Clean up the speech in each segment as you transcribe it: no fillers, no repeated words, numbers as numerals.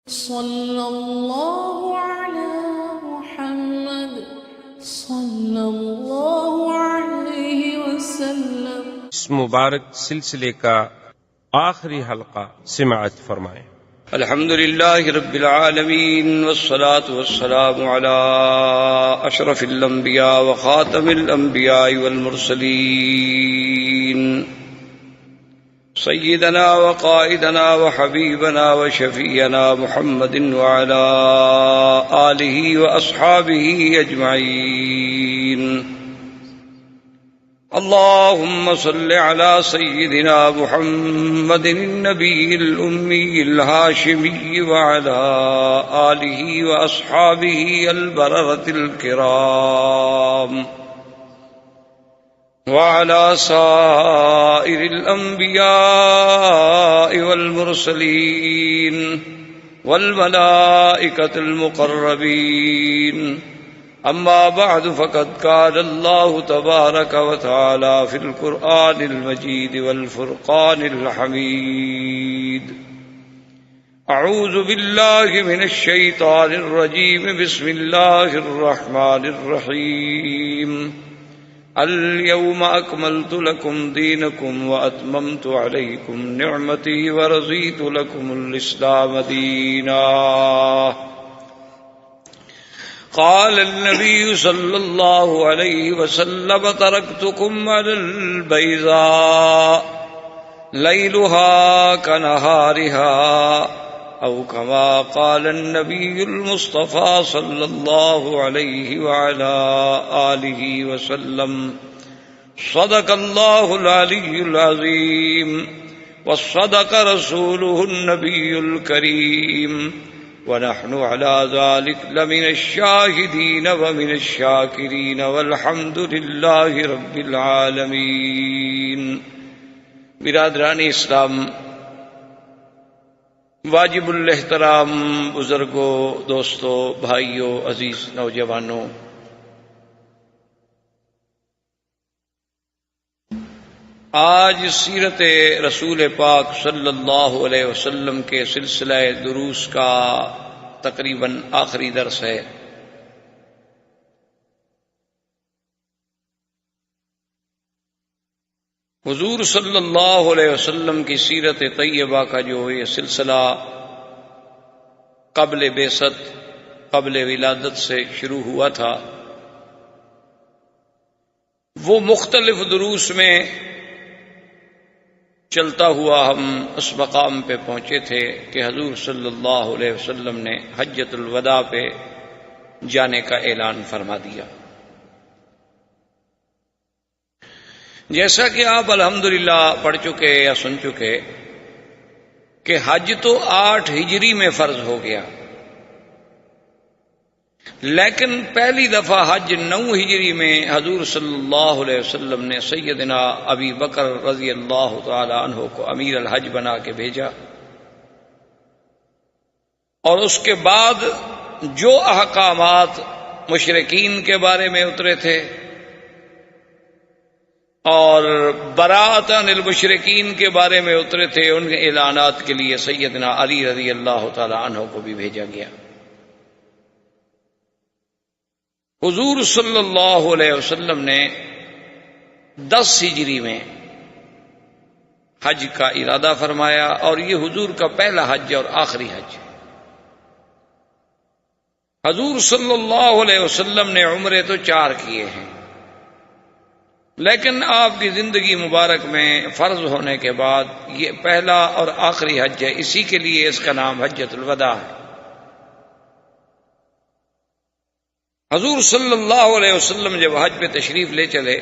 صلی اللہ علی محمد صلی اللہ علیہ وسلم۔ اس مبارک سلسلے کا آخری حلقہ سماعت فرمائیں۔ الحمد للہ رب العالمین والصلاة والسلام علی اشرف الانبیاء وخاتم الانبیاء والمرسلین سیدنا وقائدنا وحبیبنا وشفیعنا محمد وعلى آلہ واصحابہ اجمعین۔ اللهم صل على سيدنا محمد النبي الأمي الهاشمي وعلى آله وأصحابه البررة الكرام وعلى سائر الأنبياء والمرسلين والملائكة المقربين، أما بعد فقد قال الله تبارك وتعالى في القرآن المجيد والفرقان الحميد: أعوذ بالله من الشيطان الرجيم، بسم الله الرحمن الرحيم، اليوم أكملت لكم دينكم وأتممت عليكم نعمتي ورضيت لكم الإسلام دينا۔ قال النبي صلى الله عليه وسلم: تركتكم على البيضاء ليلها كنهارها، أو كما قال النبي المصطفى صلى الله عليه وعلى آله وسلم: صدق الله العلي العظيم، وصدق رسوله النبي الكريم، ونحن على ذلك لمن الشاهدين ومن الشاكرين، والحمد لله رب العالمين۔ برادران اسلام، واجب الاحترام بزرگوں، دوستوں، بھائیوں، عزیز نوجوانوں، آج سیرت رسول پاک صلی اللہ علیہ وسلم کے سلسلہ دروس کا تقریباً آخری درس ہے۔ حضور صلی اللہ علیہ وسلم کی سیرت طیبہ کا جو یہ سلسلہ قبل بعثت، قبل ولادت سے شروع ہوا تھا، وہ مختلف دروس میں چلتا ہوا ہم اس مقام پہ پہنچے تھے کہ حضور صلی اللہ علیہ وسلم نے حجۃ الوداع پہ جانے کا اعلان فرما دیا۔ جیسا کہ آپ الحمدللہ پڑھ چکے یا سن چکے کہ حج تو 8 ہجری میں فرض ہو گیا، لیکن پہلی دفعہ حج 9 ہجری میں حضور صلی اللہ علیہ وسلم نے سیدنا ابی بکر رضی اللہ تعالی عنہ کو امیر الحج بنا کے بھیجا، اور اس کے بعد جو احکامات مشرکین کے بارے میں اترے تھے اور براءۃ عن المشرکین کے بارے میں اترے تھے، ان کے اعلانات کے لیے سیدنا علی رضی اللہ تعالی عنہ کو بھی بھیجا گیا۔ حضور صلی اللہ علیہ وسلم نے 10 ہجری میں حج کا ارادہ فرمایا، اور یہ حضور کا پہلا حج اور آخری حج ہے۔ حضور صلی اللہ علیہ وسلم نے عمرے تو 4 کیے ہیں، لیکن آپ کی زندگی مبارک میں فرض ہونے کے بعد یہ پہلا اور آخری حج ہے، اسی کے لیے اس کا نام حجۃ الوداع ہے۔ حضور صلی اللہ علیہ وسلم جب حج پہ تشریف لے چلے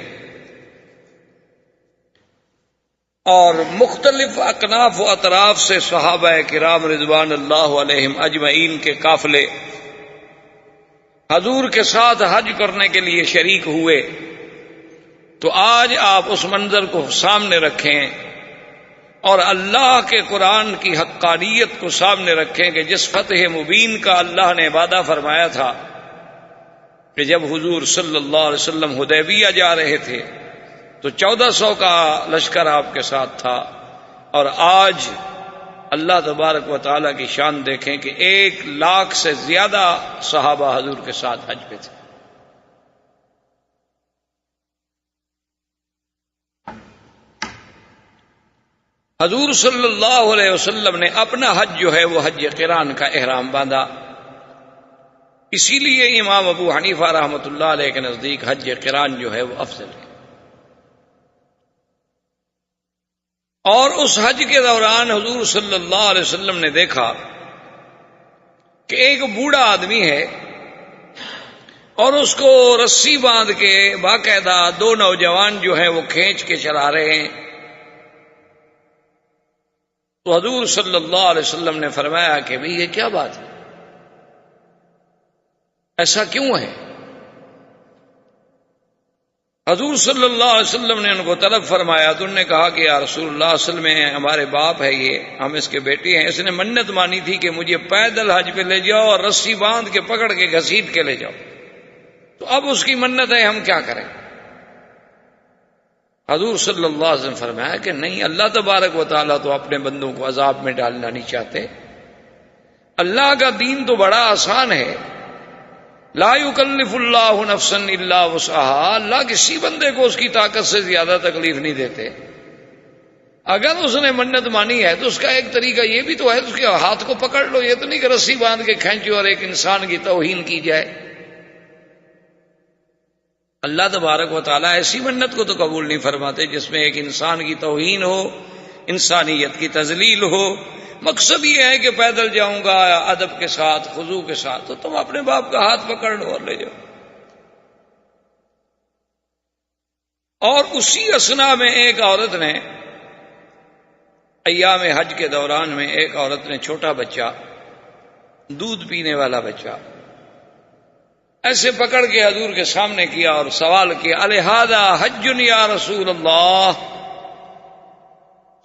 اور مختلف اکناف و اطراف سے صحابہ کرام رضوان اللہ علیہم اجمعین کے قافلے حضور کے ساتھ حج کرنے کے لیے شریک ہوئے، تو آج آپ اس منظر کو سامنے رکھیں اور اللہ کے قرآن کی حقانیت کو سامنے رکھیں کہ جس فتح مبین کا اللہ نے وعدہ فرمایا تھا کہ جب حضور صلی اللہ علیہ وسلم حدیبیہ جا رہے تھے تو 1400 کا لشکر آپ کے ساتھ تھا، اور آج اللہ تبارک و تعالیٰ کی شان دیکھیں کہ 1,00,000 سے زیادہ صحابہ حضور کے ساتھ حج پہ تھے. حضور صلی اللہ علیہ وسلم نے اپنا حج جو ہے وہ حج قران کا احرام باندھا. اسی لیے امام ابو حنیفہ رحمۃ اللہ علیہ کے نزدیک حج قران جو ہے وہ افضل ہے. اور اس حج کے دوران حضور صلی اللہ علیہ وسلم نے دیکھا کہ ایک بوڑھا آدمی ہے اور اس کو رسی باندھ کے باقاعدہ 2 نوجوان جو ہیں وہ کھینچ کے چلا رہے ہیں. تو حضور صلی اللہ علیہ وسلم نے فرمایا کہ بھئی یہ کیا بات ہے، ایسا کیوں ہے؟ حضور صلی اللہ علیہ وسلم نے ان کو طلب فرمایا تو انہوں نے کہا کہ یا رسول اللہ، اصل میں ہمارے باپ ہے، یہ ہم اس کے بیٹے ہیں، اس نے منت مانی تھی کہ مجھے پیدل حج پہ لے جاؤ اور رسی باندھ کے پکڑ کے گھسیٹ کے لے جاؤ، تو اب اس کی منت ہے، ہم کیا کریں؟ حضور صلی اللہ علیہ وسلم فرمایا کہ نہیں، اللہ تبارک و تعالیٰ تو اپنے بندوں کو عذاب میں ڈالنا نہیں چاہتے. اللہ کا دین تو بڑا آسان ہے. لا یکلف اللہ نفسا الا وسعها، اللہ کسی بندے کو اس کی طاقت سے زیادہ تکلیف نہیں دیتے. اگر اس نے منت مانی ہے تو اس کا ایک طریقہ یہ بھی تو ہے، اس کے ہاتھ کو پکڑ لو، یہ تو نہیں کہ رسی باندھ کے کھینچو اور ایک انسان کی توہین کی جائے. اللہ تبارک و تعالیٰ ایسی منت کو تو قبول نہیں فرماتے جس میں ایک انسان کی توہین ہو، انسانیت کی تذلیل ہو. مقصد یہ ہے کہ پیدل جاؤں گا ادب کے ساتھ، خضوع کے ساتھ، تو تم اپنے باپ کا ہاتھ پکڑ لو اور لے جاؤ. اور اسی اثنا میں ایک عورت نے ایام حج کے دوران میں ایک عورت نے چھوٹا بچہ، دودھ پینے والا بچہ، ایسے پکڑ کے حضور کے سامنے کیا اور سوال کیا، الہذا حج یا رسول اللہ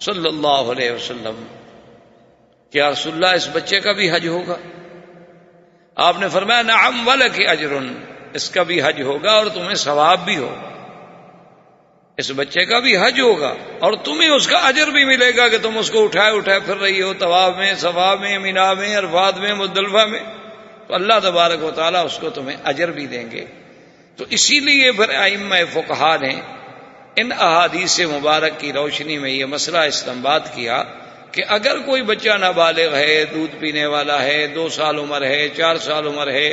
صلی اللہ علیہ وسلم، کیا رسول اللہ اس بچے کا بھی حج ہوگا؟ آپ نے فرمایا نعم ولک اجر، اس کا بھی حج ہوگا اور تمہیں ثواب بھی ہوگا. اس بچے کا بھی حج ہوگا اور تمہیں اس کا اجر بھی ملے گا کہ تم اس کو اٹھائے اٹھائے پھر رہی ہو طواف میں، صفا میں، مینا میں، عرفات میں، مزدلفہ میں، تو اللہ تبارک و تعالیٰ اس کو تمہیں اجر بھی دیں گے. تو اسی لیے پھر ائمہ فقہا نے ان احادیث مبارک کی روشنی میں یہ مسئلہ استنباط کیا کہ اگر کوئی بچہ نابالغ ہے، دودھ پینے والا ہے، 2 سال عمر ہے، 4 سال عمر ہے،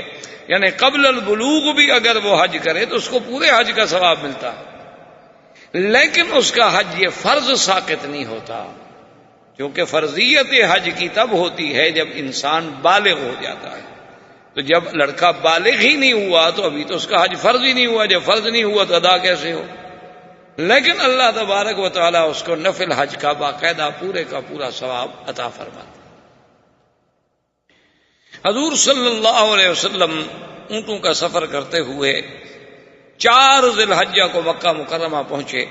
یعنی قبل البلوغ بھی اگر وہ حج کرے تو اس کو پورے حج کا ثواب ملتا ہے، لیکن اس کا حج یہ فرض ساقط نہیں ہوتا، کیونکہ فرضیت حج کی تب ہوتی ہے جب انسان بالغ ہو جاتا ہے. تو جب لڑکا بالغ ہی نہیں ہوا تو ابھی تو اس کا حج فرض ہی نہیں ہوا، جب فرض نہیں ہوا تو ادا کیسے ہو؟ لیکن اللہ تبارک و تعالیٰ اس کو نفل حج کا باقاعدہ پورے کا پورا ثواب عطا فرماتا. حضور صلی اللہ علیہ وسلم اونٹوں کا سفر کرتے ہوئے 4 ذی الحجہ کو مکہ مکرمہ پہنچے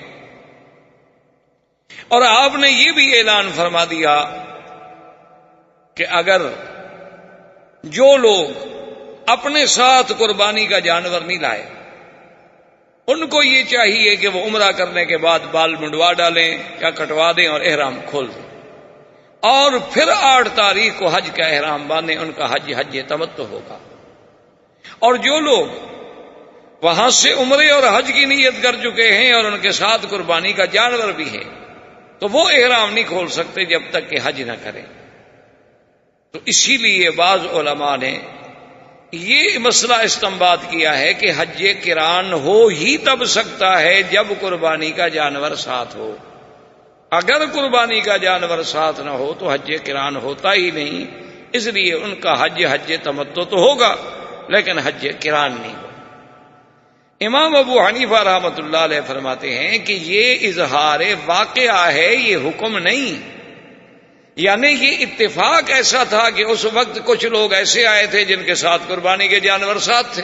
اور آپ نے یہ بھی اعلان فرما دیا کہ اگر جو لوگ اپنے ساتھ قربانی کا جانور نہیں لائے ان کو یہ چاہیے کہ وہ عمرہ کرنے کے بعد بال منڈوا ڈالیں یا کٹوا دیں اور احرام کھول دیں، اور پھر 8 تاریخ کو حج کا احرام باندھیں، ان کا حج حج تمتع ہوگا. اور جو لوگ وہاں سے عمرے اور حج کی نیت کر چکے ہیں اور ان کے ساتھ قربانی کا جانور بھی ہے تو وہ احرام نہیں کھول سکتے جب تک کہ حج نہ کریں. تو اسی لیے بعض علماء نے یہ مسئلہ استنباط کیا ہے کہ حج قران ہو ہی تب سکتا ہے جب قربانی کا جانور ساتھ ہو. اگر قربانی کا جانور ساتھ نہ ہو تو حج قران ہوتا ہی نہیں. اس لیے ان کا حج حج تمتع تو ہوگا لیکن حج قران نہیں ہوگا. امام ابو حنیفہ رحمۃ اللہ علیہ فرماتے ہیں کہ یہ اظہار واقعہ ہے، یہ حکم نہیں. یعنی یہ اتفاق ایسا تھا کہ اس وقت کچھ لوگ ایسے آئے تھے جن کے ساتھ قربانی کے جانور ساتھ تھے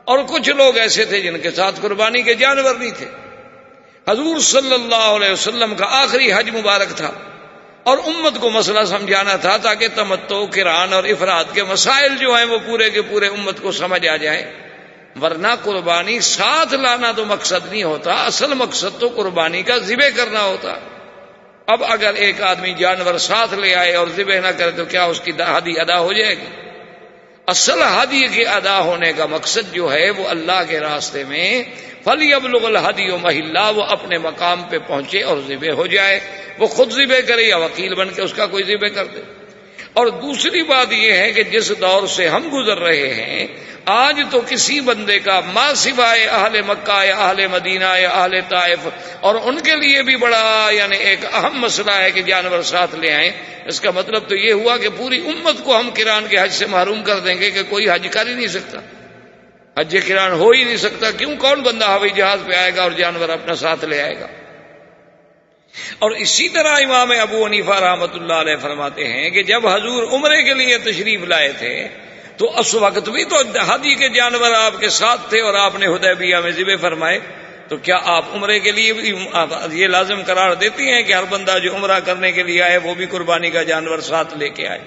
اور کچھ لوگ ایسے تھے جن کے ساتھ قربانی کے جانور نہیں تھے. حضور صلی اللہ علیہ وسلم کا آخری حج مبارک تھا اور امت کو مسئلہ سمجھانا تھا تاکہ تمتع، قران اور افراد کے مسائل جو ہیں وہ پورے کے پورے امت کو سمجھ آ جائیں. ورنہ قربانی ساتھ لانا تو مقصد نہیں ہوتا، اصل مقصد تو قربانی کا ذبح کرنا ہوتا. اب اگر ایک آدمی جانور ساتھ لے آئے اور ذبح نہ کرے تو کیا اس کی ہدی ادا ہو جائے گی؟ اصل ہدی کے ادا ہونے کا مقصد جو ہے وہ اللہ کے راستے میں فَلْيَبْلُغِ الْهَدْيُ مَحِلَّهُ، وہ اپنے مقام پہ پہنچے اور ذبح ہو جائے، وہ خود ذبح کرے یا وکیل بن کے اس کا کوئی ذبح کر دے۔ اور دوسری بات یہ ہے کہ جس دور سے ہم گزر رہے ہیں آج تو کسی بندے کا ما سوائے اہل مکہ یا اہل مدینہ یا اہل طائف، اور ان کے لیے بھی بڑا یعنی ایک اہم مسئلہ ہے کہ جانور ساتھ لے آئیں۔ اس کا مطلب تو یہ ہوا کہ پوری امت کو ہم قران کے حج سے محروم کر دیں گے کہ کوئی حج کر ہی نہیں سکتا، حج قران ہو ہی نہیں سکتا۔ کیوں؟ کون بندہ ہوائی جہاز پہ آئے گا اور جانور اپنا ساتھ لے آئے گا؟ اور اسی طرح امام ابو حنیفہ رحمۃ اللہ علیہ فرماتے ہیں کہ جب حضور عمرے کے لیے تشریف لائے تھے تو اس وقت بھی تو ہدی کے جانور آپ کے ساتھ تھے اور آپ نے حدیبیہ میں ذبح فرمائے، تو کیا آپ عمرے کے لیے بھی یہ لازم قرار دیتی ہیں کہ ہر بندہ جو عمرہ کرنے کے لیے آئے وہ بھی قربانی کا جانور ساتھ لے کے آئے؟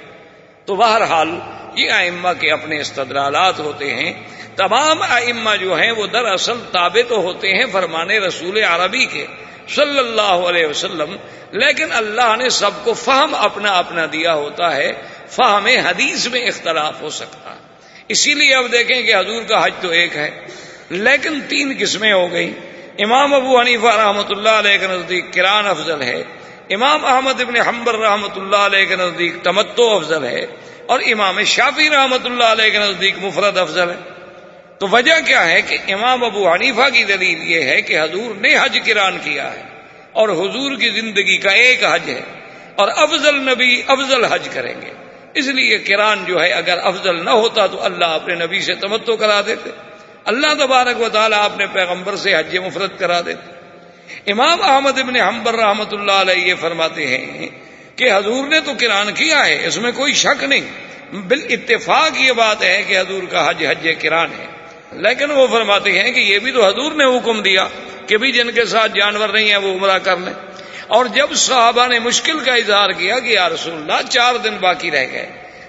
تو بہرحال یہ ائمہ کے اپنے استدلالات ہوتے ہیں۔ تمام ائمہ جو ہیں وہ دراصل تابع تو ہوتے ہیں فرمان رسول عربی کے صلی اللہ علیہ وسلم، لیکن اللہ نے سب کو فہم اپنا اپنا دیا ہوتا ہے، فہم حدیث میں اختلاف ہو سکتا ہے۔ اسی لیے اب دیکھیں کہ حضور کا حج تو ایک ہے لیکن 3 قسمیں ہو گئی۔ امام ابو حنیفہ رحمۃ اللہ علیہ کے نزدیک قران افضل ہے، امام احمد ابن حنبل رحمۃ اللہ علیہ کے نزدیک تمتع افضل ہے، اور امام شافعی رحمۃ اللہ علیہ کے نزدیک مفرد افضل ہے۔ تو وجہ کیا ہے کہ امام ابو حنیفہ کی دلیل یہ ہے کہ حضور نے حج قران کیا ہے اور حضور کی زندگی کا ایک حج ہے، اور افضل نبی افضل حج کریں گے، اس لیے قران جو ہے اگر افضل نہ ہوتا تو اللہ اپنے نبی سے تمتع کرا دیتے، اللہ تبارک و تعالیٰ اپنے پیغمبر سے حج مفرد کرا دیتے۔ امام احمد ابن حنبل رحمۃ اللہ علیہ یہ فرماتے ہیں کہ حضور نے تو قران کیا ہے، اس میں کوئی شک نہیں، بالاتفاق یہ بات ہے کہ حضور کا حج حج قران ہے، لیکن وہ فرماتے ہیں کہ یہ بھی تو حضور نے حکم دیا کہ بھی جن کے ساتھ جانور نہیں ہیں وہ عمرہ کر لیں۔ اور جب صحابہ نے مشکل کا اظہار کیا کہ یا رسول اللہ 4 دن باقی رہ گئے،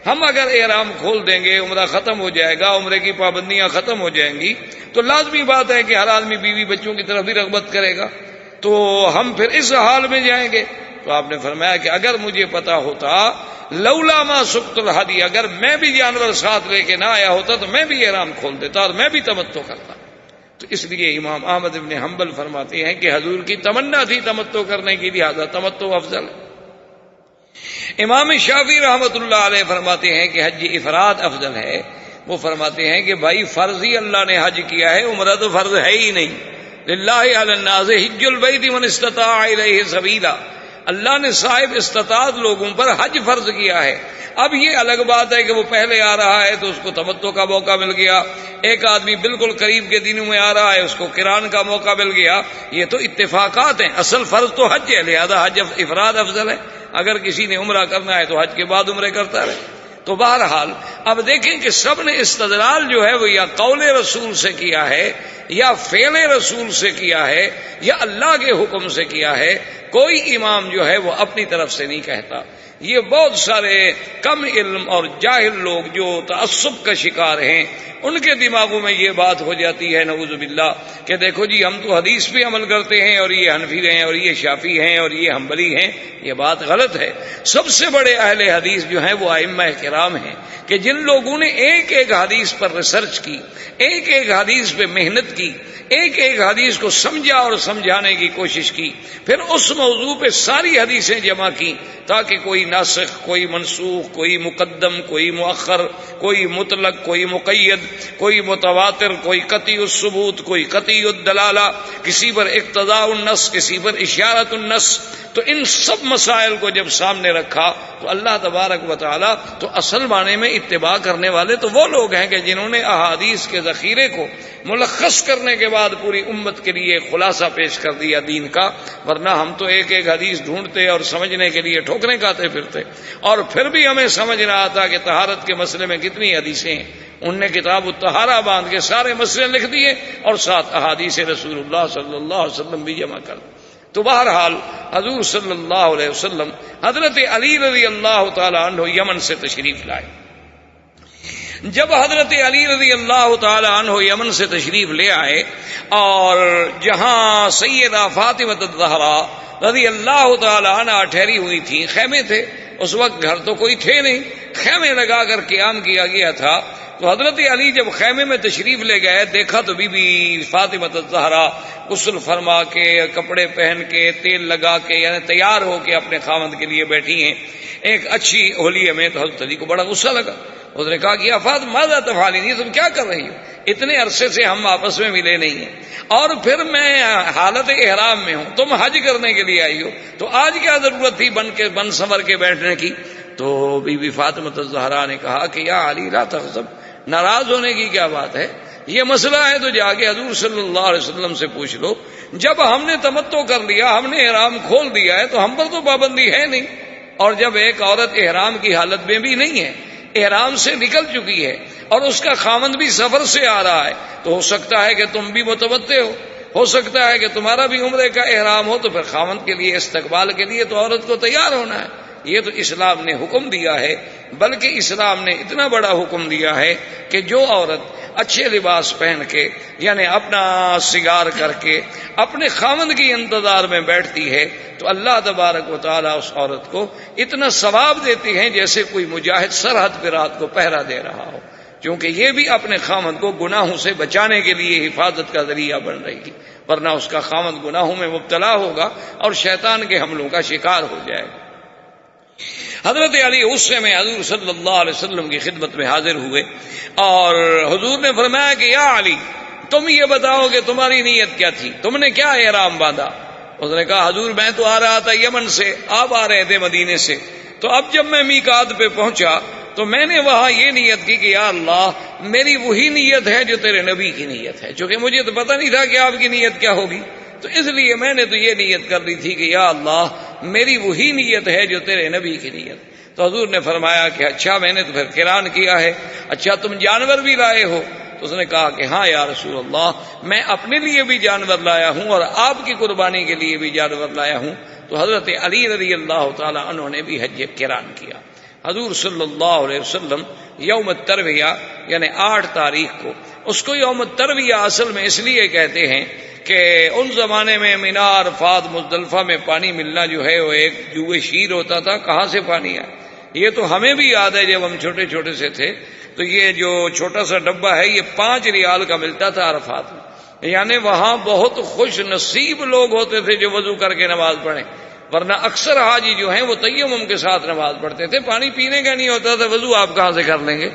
ہم اگر احرام کھول دیں گے عمرہ ختم ہو جائے گا، عمرے کی پابندیاں ختم ہو جائیں گی، تو لازمی بات ہے کہ ہر آدمی بیوی بچوں کی طرف بھی رغبت کرے گا، تو ہم پھر اس حال میں جائیں گے۔ تو آپ نے فرمایا کہ اگر مجھے پتا ہوتا لولا ما سقت الہدی، اگر میں بھی جانور ساتھ لے کے نہ آیا ہوتا تو میں بھی احرام کھول دیتا اور میں بھی تمتع کرتا۔ تو اس لیے امام احمد ابن حنبل فرماتے ہیں کہ حضور کی تمنا تھی تمتع کرنے کی، لہذا تمتع افضل ہے۔ امام شافعی رحمۃ اللہ علیہ فرماتے ہیں کہ حج افراد افضل ہے۔ وہ فرماتے ہیں کہ بھائی فرض ہی اللہ نے حج کیا ہے، عمرہ تو فرض ہے ہی نہیں۔ للہ علی الناس حج البیت من استطاع الیہ سبیلا، اللہ نے صاحب استطاعت لوگوں پر حج فرض کیا ہے۔ اب یہ الگ بات ہے کہ وہ پہلے آ رہا ہے تو اس کو تمتع کا موقع مل گیا، ایک آدمی بالکل قریب کے دنوں میں آ رہا ہے اس کو قران کا موقع مل گیا، یہ تو اتفاقات ہیں، اصل فرض تو حج ہے، لہذا حج افراد افضل ہے۔ اگر کسی نے عمرہ کرنا ہے تو حج کے بعد عمرے کرتا رہے۔ تو بہرحال اب دیکھیں کہ سب نے استدلال جو ہے وہ یا قول رسول سے کیا ہے یا فعل رسول سے کیا ہے یا اللہ کے حکم سے کیا ہے، کوئی امام جو ہے وہ اپنی طرف سے نہیں کہتا۔ یہ بہت سارے کم علم اور جاہل لوگ جو تعصب کا شکار ہیں ان کے دماغوں میں یہ بات ہو جاتی ہے نعوذ باللہ کہ دیکھو جی ہم تو حدیث پہ عمل کرتے ہیں اور یہ حنفی ہیں اور یہ شافعی ہیں اور یہ حنبلی ہیں، یہ بات غلط ہے۔ سب سے بڑے اہل حدیث جو ہیں وہ ائمہ کرام ہیں کہ جن لوگوں نے ایک ایک حدیث پر ریسرچ کی، ایک ایک حدیث پہ محنت کی، ایک ایک حدیث کو سمجھا اور سمجھانے کی کوشش کی، پھر اس موضوع پہ ساری حدیثیں جمع کی تاکہ کوئی ناسخ، کوئی منسوخ، کوئی مقدم، کوئی مؤخر، کوئی مطلق، کوئی مقید، کوئی متواتر، کوئی قطعی الثبوت، کوئی قطعی الدلالہ، کسی پر اقتضاء النص، کسی پر اشارۃ النص۔ تو ان سب مسائل کو جب سامنے رکھا تو اللہ تبارک و تعالی تو اصل معنی میں اتباع کرنے والے تو وہ لوگ ہیں کہ جنہوں نے احادیث کے ذخیرے کو ملخص کرنے کے بعد پوری امت کے لیے خلاصہ پیش کر دیا دین کا، ورنہ ہم تو ایک ایک حدیث ڈھونڈتے اور سمجھنے کے لیے ٹھوکریں کھاتے پھرتے، اور پھر بھی ہمیں سمجھ نہ آتا کہ طہارت کے مسئلے میں کتنی حدیثیں ہیں۔ ان نے کتاب الطہارہ باندھ کے سارے مسئلے لکھ دیے اور ساتھ احادیث رسول اللہ صلی اللہ علیہ وسلم بھی جمع کر دی۔ تو بہرحال حضور صلی اللہ علیہ وسلم حضرت علی رضی اللہ تعالی عنہ یمن سے تشریف لائے۔ جب حضرت علی رضی اللہ تعالی عنہ یمن سے تشریف لے آئے اور جہاں سیدہ فاطمہ الزہرا رضی اللہ تعالی عنہ ٹھہری ہوئی تھی، خیمے تھے اس وقت، گھر تو کوئی تھے نہیں، خیمے لگا کر قیام کیا گیا تھا. تو حضرت علی جب خیمے میں تشریف لے گئے، دیکھا تو بی بی فاطمہ الزہرا غسل فرما کے، کپڑے پہن کے، تیل لگا کے، یعنی تیار ہو کے اپنے خاوند کے لیے بیٹھی ہیں ایک اچھی حلیے میں. تو حضرت علی کو بڑا غصہ لگا. اس نے کہا کہ فاطمہ ماذا تفعلین، تم کیا کر رہی ہو؟ اتنے عرصے سے ہم آپس میں ملے نہیں ہیں، اور پھر میں حالت احرام میں ہوں، تم حج کرنے کے لیے آئی ہو، تو آج کیا ضرورت تھی بن سنور کے بیٹھنے کی؟ تو بی بی فاطمہ الزہرا نے کہا کہ یا علی لا تغضب، ناراض ہونے کی کیا بات ہے؟ یہ مسئلہ ہے تو جا کے حضور صلی اللہ علیہ وسلم سے پوچھ لو. جب ہم نے تمتع کر لیا، ہم نے احرام کھول دیا ہے، تو ہم پر تو پابندی ہے نہیں. اور جب ایک عورت احرام کی حالت میں بھی نہیں ہے، احرام سے نکل چکی ہے اور اس کا خاوند بھی سفر سے آ رہا ہے، تو ہو سکتا ہے کہ تم بھی متمتع ہو سکتا ہے کہ تمہارا بھی عمرے کا احرام ہو، تو پھر خاوند کے لیے استقبال کے لیے تو عورت کو تیار ہونا ہے. یہ تو اسلام نے حکم دیا ہے، بلکہ اسلام نے اتنا بڑا حکم دیا ہے کہ جو عورت اچھے لباس پہن کے، یعنی اپنا سنگار کر کے اپنے خاوند کی انتظار میں بیٹھتی ہے، تو اللہ تبارک و تعالیٰ اس عورت کو اتنا ثواب دیتی ہیں جیسے کوئی مجاہد سرحد پہ رات کو پہرا دے رہا ہو، کیونکہ یہ بھی اپنے خاوند کو گناہوں سے بچانے کے لیے حفاظت کا ذریعہ بن رہی ہے، ورنہ اس کا خاوند گناہوں میں مبتلا ہوگا اور شیطان کے حملوں کا شکار ہو جائے گا. حضرت علی غصے میں حضور صلی اللہ علیہ وسلم کی خدمت میں حاضر ہوئے اور حضور نے فرمایا کہ یا علی، تم یہ بتاؤ کہ تمہاری نیت کیا تھی، تم نے کیا احرام باندھا؟ اس نے کہا حضور میں تو آ رہا تھا یمن سے، آپ آ رہے تھے مدینے سے، تو اب جب میں میقات پہ پہنچا تو میں نے وہاں یہ نیت کی کہ یا اللہ میری وہی نیت ہے جو تیرے نبی کی نیت ہے، چونکہ مجھے تو پتہ نہیں تھا کہ آپ کی نیت کیا ہوگی، تو اس لیے میں نے تو یہ نیت کر لی تھی کہ یا اللہ میری وہی نیت ہے جو تیرے نبی کی نیت. تو حضور نے فرمایا کہ اچھا میں نے تو پھر قران کیا ہے، اچھا تم جانور بھی لائے ہو؟ تو اس نے کہا کہ ہاں یا رسول اللہ، میں اپنے لیے بھی جانور لایا ہوں اور آپ کی قربانی کے لیے بھی جانور لایا ہوں. تو حضرت علی رضی اللہ تعالی عنہ نے بھی حج قران کیا. حضور صلی اللہ علیہ وسلم یوم الترویہ یعنی 8 تاریخ کو، اس کو یوم الترویہ اصل میں اس لیے کہتے ہیں کہ ان زمانے میں مینا، عرفات، مزدلفہ میں پانی ملنا جو ہے وہ ایک جوئے شیر ہوتا تھا. کہاں سے پانی آیا؟ یہ تو ہمیں بھی یاد ہے جب ہم چھوٹے چھوٹے سے تھے تو یہ جو چھوٹا سا ڈبہ ہے یہ 5 ریال کا ملتا تھا عرفات میں. یعنی وہاں بہت خوش نصیب لوگ ہوتے تھے جو وضو کر کے نماز پڑھیں، ورنہ اکثر حاجی جو ہیں وہ تیمم کے ساتھ نماز پڑھتے تھے، پانی پینے کا نہیں ہوتا تھا، وضو آپ کہاں سے کر لیں گے؟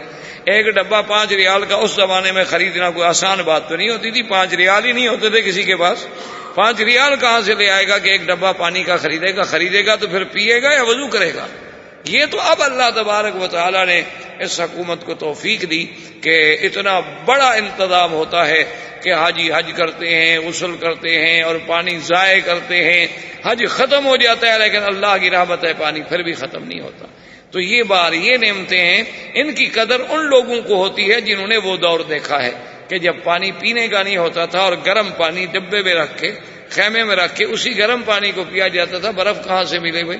ایک ڈبہ 5 ریال کا اس زمانے میں خریدنا کوئی آسان بات تو نہیں ہوتی تھی، 5 ریال ہی نہیں ہوتے تھے کسی کے پاس. 5 ریال کہاں سے لے آئے گا کہ ایک ڈبہ پانی کا خریدے گا تو پھر پیے گا یا وضو کرے گا؟ یہ تو اب اللہ تبارک و تعالی نے اس حکومت کو توفیق دی کہ اتنا بڑا انتظام ہوتا ہے کہ حاجی حج کرتے ہیں، غسل کرتے ہیں اور پانی ضائع کرتے ہیں، حج ختم ہو جاتا ہے لیکن اللہ کی رحمت ہے پانی پھر بھی ختم نہیں ہوتا. تو یہ یہ نعمتیں ہیں، ان کی قدر ان لوگوں کو ہوتی ہے جنہوں نے وہ دور دیکھا ہے کہ جب پانی پینے کا نہیں ہوتا تھا اور گرم پانی ڈبے میں رکھ کے، خیمے میں رکھ کے اسی گرم پانی کو پیا جاتا تھا. برف کہاں سے ملے بھائی؟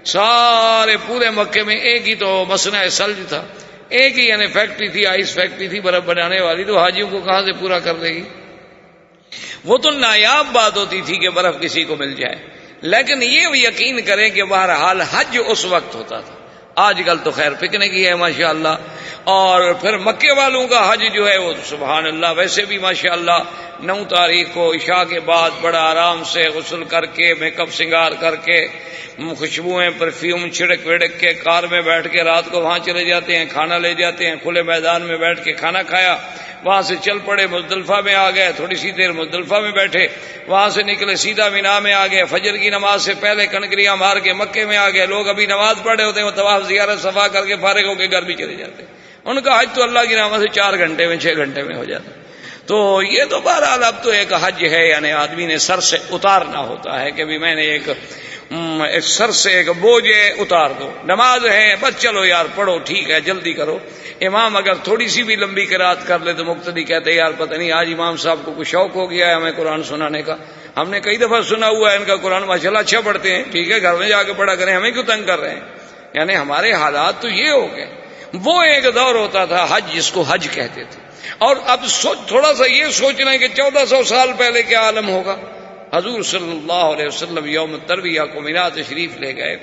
سارے پورے مکے میں ایک ہی تو مصنع ثلج تھا، ایک ہی یعنی فیکٹری تھی، آئس فیکٹری تھی برف بنانے والی، تو حاجیوں کو کہاں سے پورا کر دے گی؟ وہ تو نایاب بات ہوتی تھی کہ برف کسی کو مل جائے، لیکن یہ یقین کریں کہ بہرحال حج اس وقت ہوتا تھا. آج کل تو خیر پکنک ہی ہے ماشاءاللہ. اور پھر مکے والوں کا حج جو ہے وہ سبحان اللہ ویسے بھی ماشاءاللہ 9 تاریخ کو عشاء کے بعد بڑا آرام سے غسل کر کے، میک اپ سنگار کر کے، خوشبوئیں پرفیوم چھڑک وڑک کے کار میں بیٹھ کے رات کو وہاں چلے جاتے ہیں، کھانا لے جاتے ہیں، کھلے میدان میں بیٹھ کے کھانا کھایا، وہاں سے چل پڑے مزدلفہ میں آ گئے، تھوڑی سی دیر مزدلفہ میں بیٹھے، وہاں سے نکلے سیدھا مینا میں آ گئے، فجر کی نماز سے پہلے کنکریاں مار کے مکے میں آ گئے. لوگ ابھی نماز پڑھے ہوتے ہیں، وہ طواف زیارت صفا کر کے فارغ ہو کے گھر بھی چلے جاتے ہیں. ان کا حج تو اللہ کی رحمت سے 4 گھنٹے میں 6 گھنٹے میں ہو جاتا. تو یہ تو بہرحال اب تو ایک حج ہے، یعنی آدمی نے سر سے اتارنا ہوتا ہے کہ بھی میں نے ایک سر سے ایک بوجھ اتار دو. نماز ہے بس چلو یار پڑھو، ٹھیک ہے جلدی کرو. امام اگر تھوڑی سی بھی لمبی قرات کر لے تو مقتدی کہتے یار پتہ نہیں آج امام صاحب کو کچھ شوق ہو گیا ہے ہمیں قرآن سنانے کا. ہم نے کئی دفعہ سنا ہوا ہے ان کا قرآن ماشاءاللہ اچھا پڑھتے ہیں، ٹھیک ہے گھر میں جا کے پڑھا کریں، ہمیں کیوں تنگ کر رہے ہیں؟ یعنی ہمارے حالات تو یہ ہو گئے. وہ ایک دور ہوتا تھا حج، جس کو حج کہتے تھے. اور اب تھوڑا سا یہ سوچ لیں کہ 1400 سال پہلے کیا عالم ہوگا. حضور صلی اللہ علیہ وسلم یوم ترویہ کو مینا تشریف لے گئے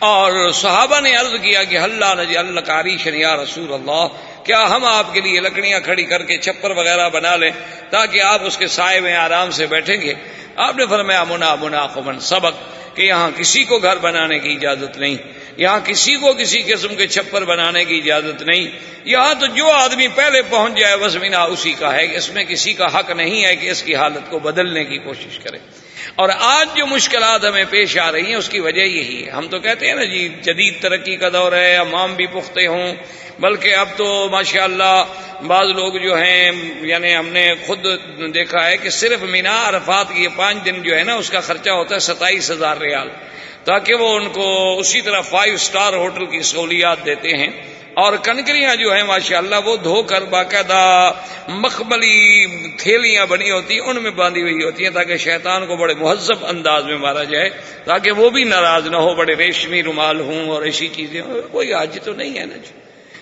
اور صحابہ نے عرض کیا کہ اللہ نجعل لک عریشا یا رسول اللہ، کیا ہم آپ کے لیے لکڑیاں کھڑی کر کے چھپر وغیرہ بنا لیں تاکہ آپ اس کے سائے میں آرام سے بیٹھیں گے. آپ نے فرمایا مناقبن سبق، کہ یہاں کسی کو گھر بنانے کی اجازت نہیں، یہاں کسی کو کسی قسم کے چھپر بنانے کی اجازت نہیں. یہاں تو جو آدمی پہلے پہنچ جائے بس مینا اسی کا ہے، اس میں کسی کا حق نہیں ہے کہ اس کی حالت کو بدلنے کی کوشش کرے. اور آج جو مشکلات ہمیں پیش آ رہی ہیں اس کی وجہ یہی ہے. ہم تو کہتے ہیں نا جی جدید ترقی کا دور ہے، امام بھی پختہ ہوں، بلکہ اب تو ماشاءاللہ بعض لوگ جو ہیں، یعنی ہم نے خود دیکھا ہے کہ صرف مینا عرفات کی 5 دن جو ہے نا اس کا خرچہ ہوتا ہے 27,000 ریال، تاکہ وہ ان کو اسی طرح 5 اسٹار ہوٹل کی سہولیات دیتے ہیں. اور کنکریاں جو ہیں ماشاءاللہ وہ دھو کر باقاعدہ مخملی تھیلیاں بنی ہوتی ہیں، ان میں باندھی ہوئی ہوتی ہیں تاکہ شیطان کو بڑے مہذب انداز میں مارا جائے، تاکہ وہ بھی ناراض نہ ہو. بڑے ریشمی رومال ہوں اور ایسی چیزیں ہوں. کوئی حج تو نہیں ہے نا جی.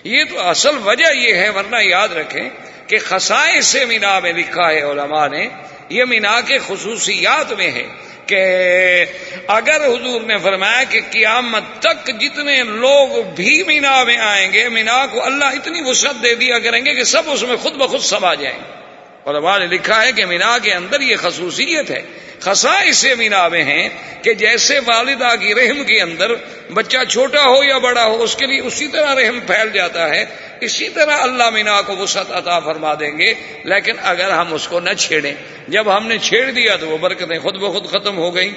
یہ تو اصل وجہ یہ ہے، ورنہ یاد رکھیں کہ خصائص مینا میں لکھا ہے علماء نے، یہ مینا کے خصوصیات میں ہے کہ اگر حضور نے فرمایا کہ قیامت تک جتنے لوگ بھی مینا میں آئیں گے، مینا کو اللہ اتنی وسعت دے دیا کریں گے کہ سب اس میں خود بخود سما جائیں گے. علماء نے لکھا ہے کہ مینا کے اندر یہ خصوصیت ہے، خصائص مینا میں ہیں کہ جیسے والدہ کی رحم کے اندر بچہ چھوٹا ہو یا بڑا ہو اس کے لیے اسی طرح رحم پھیل جاتا ہے، اسی طرح اللہ مینا کو وسعت عطا فرما دیں گے. لیکن اگر ہم اس کو نہ چھیڑیں، جب ہم نے چھیڑ دیا تو وہ برکتیں خود بخود ختم ہو گئیں.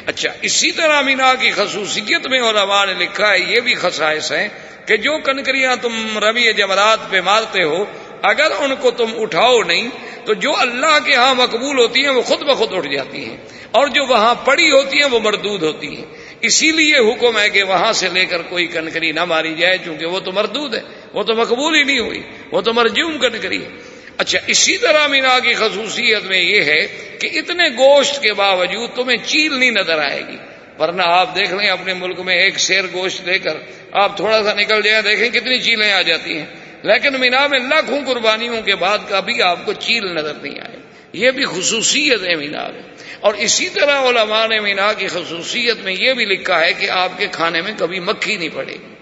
اچھا، اسی طرح مینا کی خصوصیت میں علماء نے لکھا ہے یہ بھی خصائص ہیں کہ جو کنکریاں تم رمی جمرات پہ مارتے ہو، اگر ان کو تم اٹھاؤ نہیں تو جو اللہ کے ہاں مقبول ہوتی ہیں وہ خود بخود اٹھ جاتی ہیں، اور جو وہاں پڑی ہوتی ہیں وہ مردود ہوتی ہیں. اسی لیے حکم ہے کہ وہاں سے لے کر کوئی کنکری نہ ماری جائے، چونکہ وہ تو مردود ہے، وہ تو مقبول ہی نہیں ہوئی، وہ تو مرجوم کنکری ہے. اچھا، اسی طرح مینا کی خصوصیت میں یہ ہے کہ اتنے گوشت کے باوجود تمہیں چیل نہیں نظر آئے گی. ورنہ آپ دیکھ لیں اپنے ملک میں ایک سیر گوشت لے کر آپ تھوڑا سا نکل جائیں، دیکھیں کتنی چیلیں آ جاتی ہیں، لیکن مینا میں لاکھوں قربانیوں کے بعد کبھی آپ کو چیل نظر نہیں آئے. یہ بھی خصوصیت ہے مینا میں. اور اسی طرح علماء نے مینا کی خصوصیت میں یہ بھی لکھا ہے کہ آپ کے کھانے میں کبھی مکھی نہیں پڑے گی.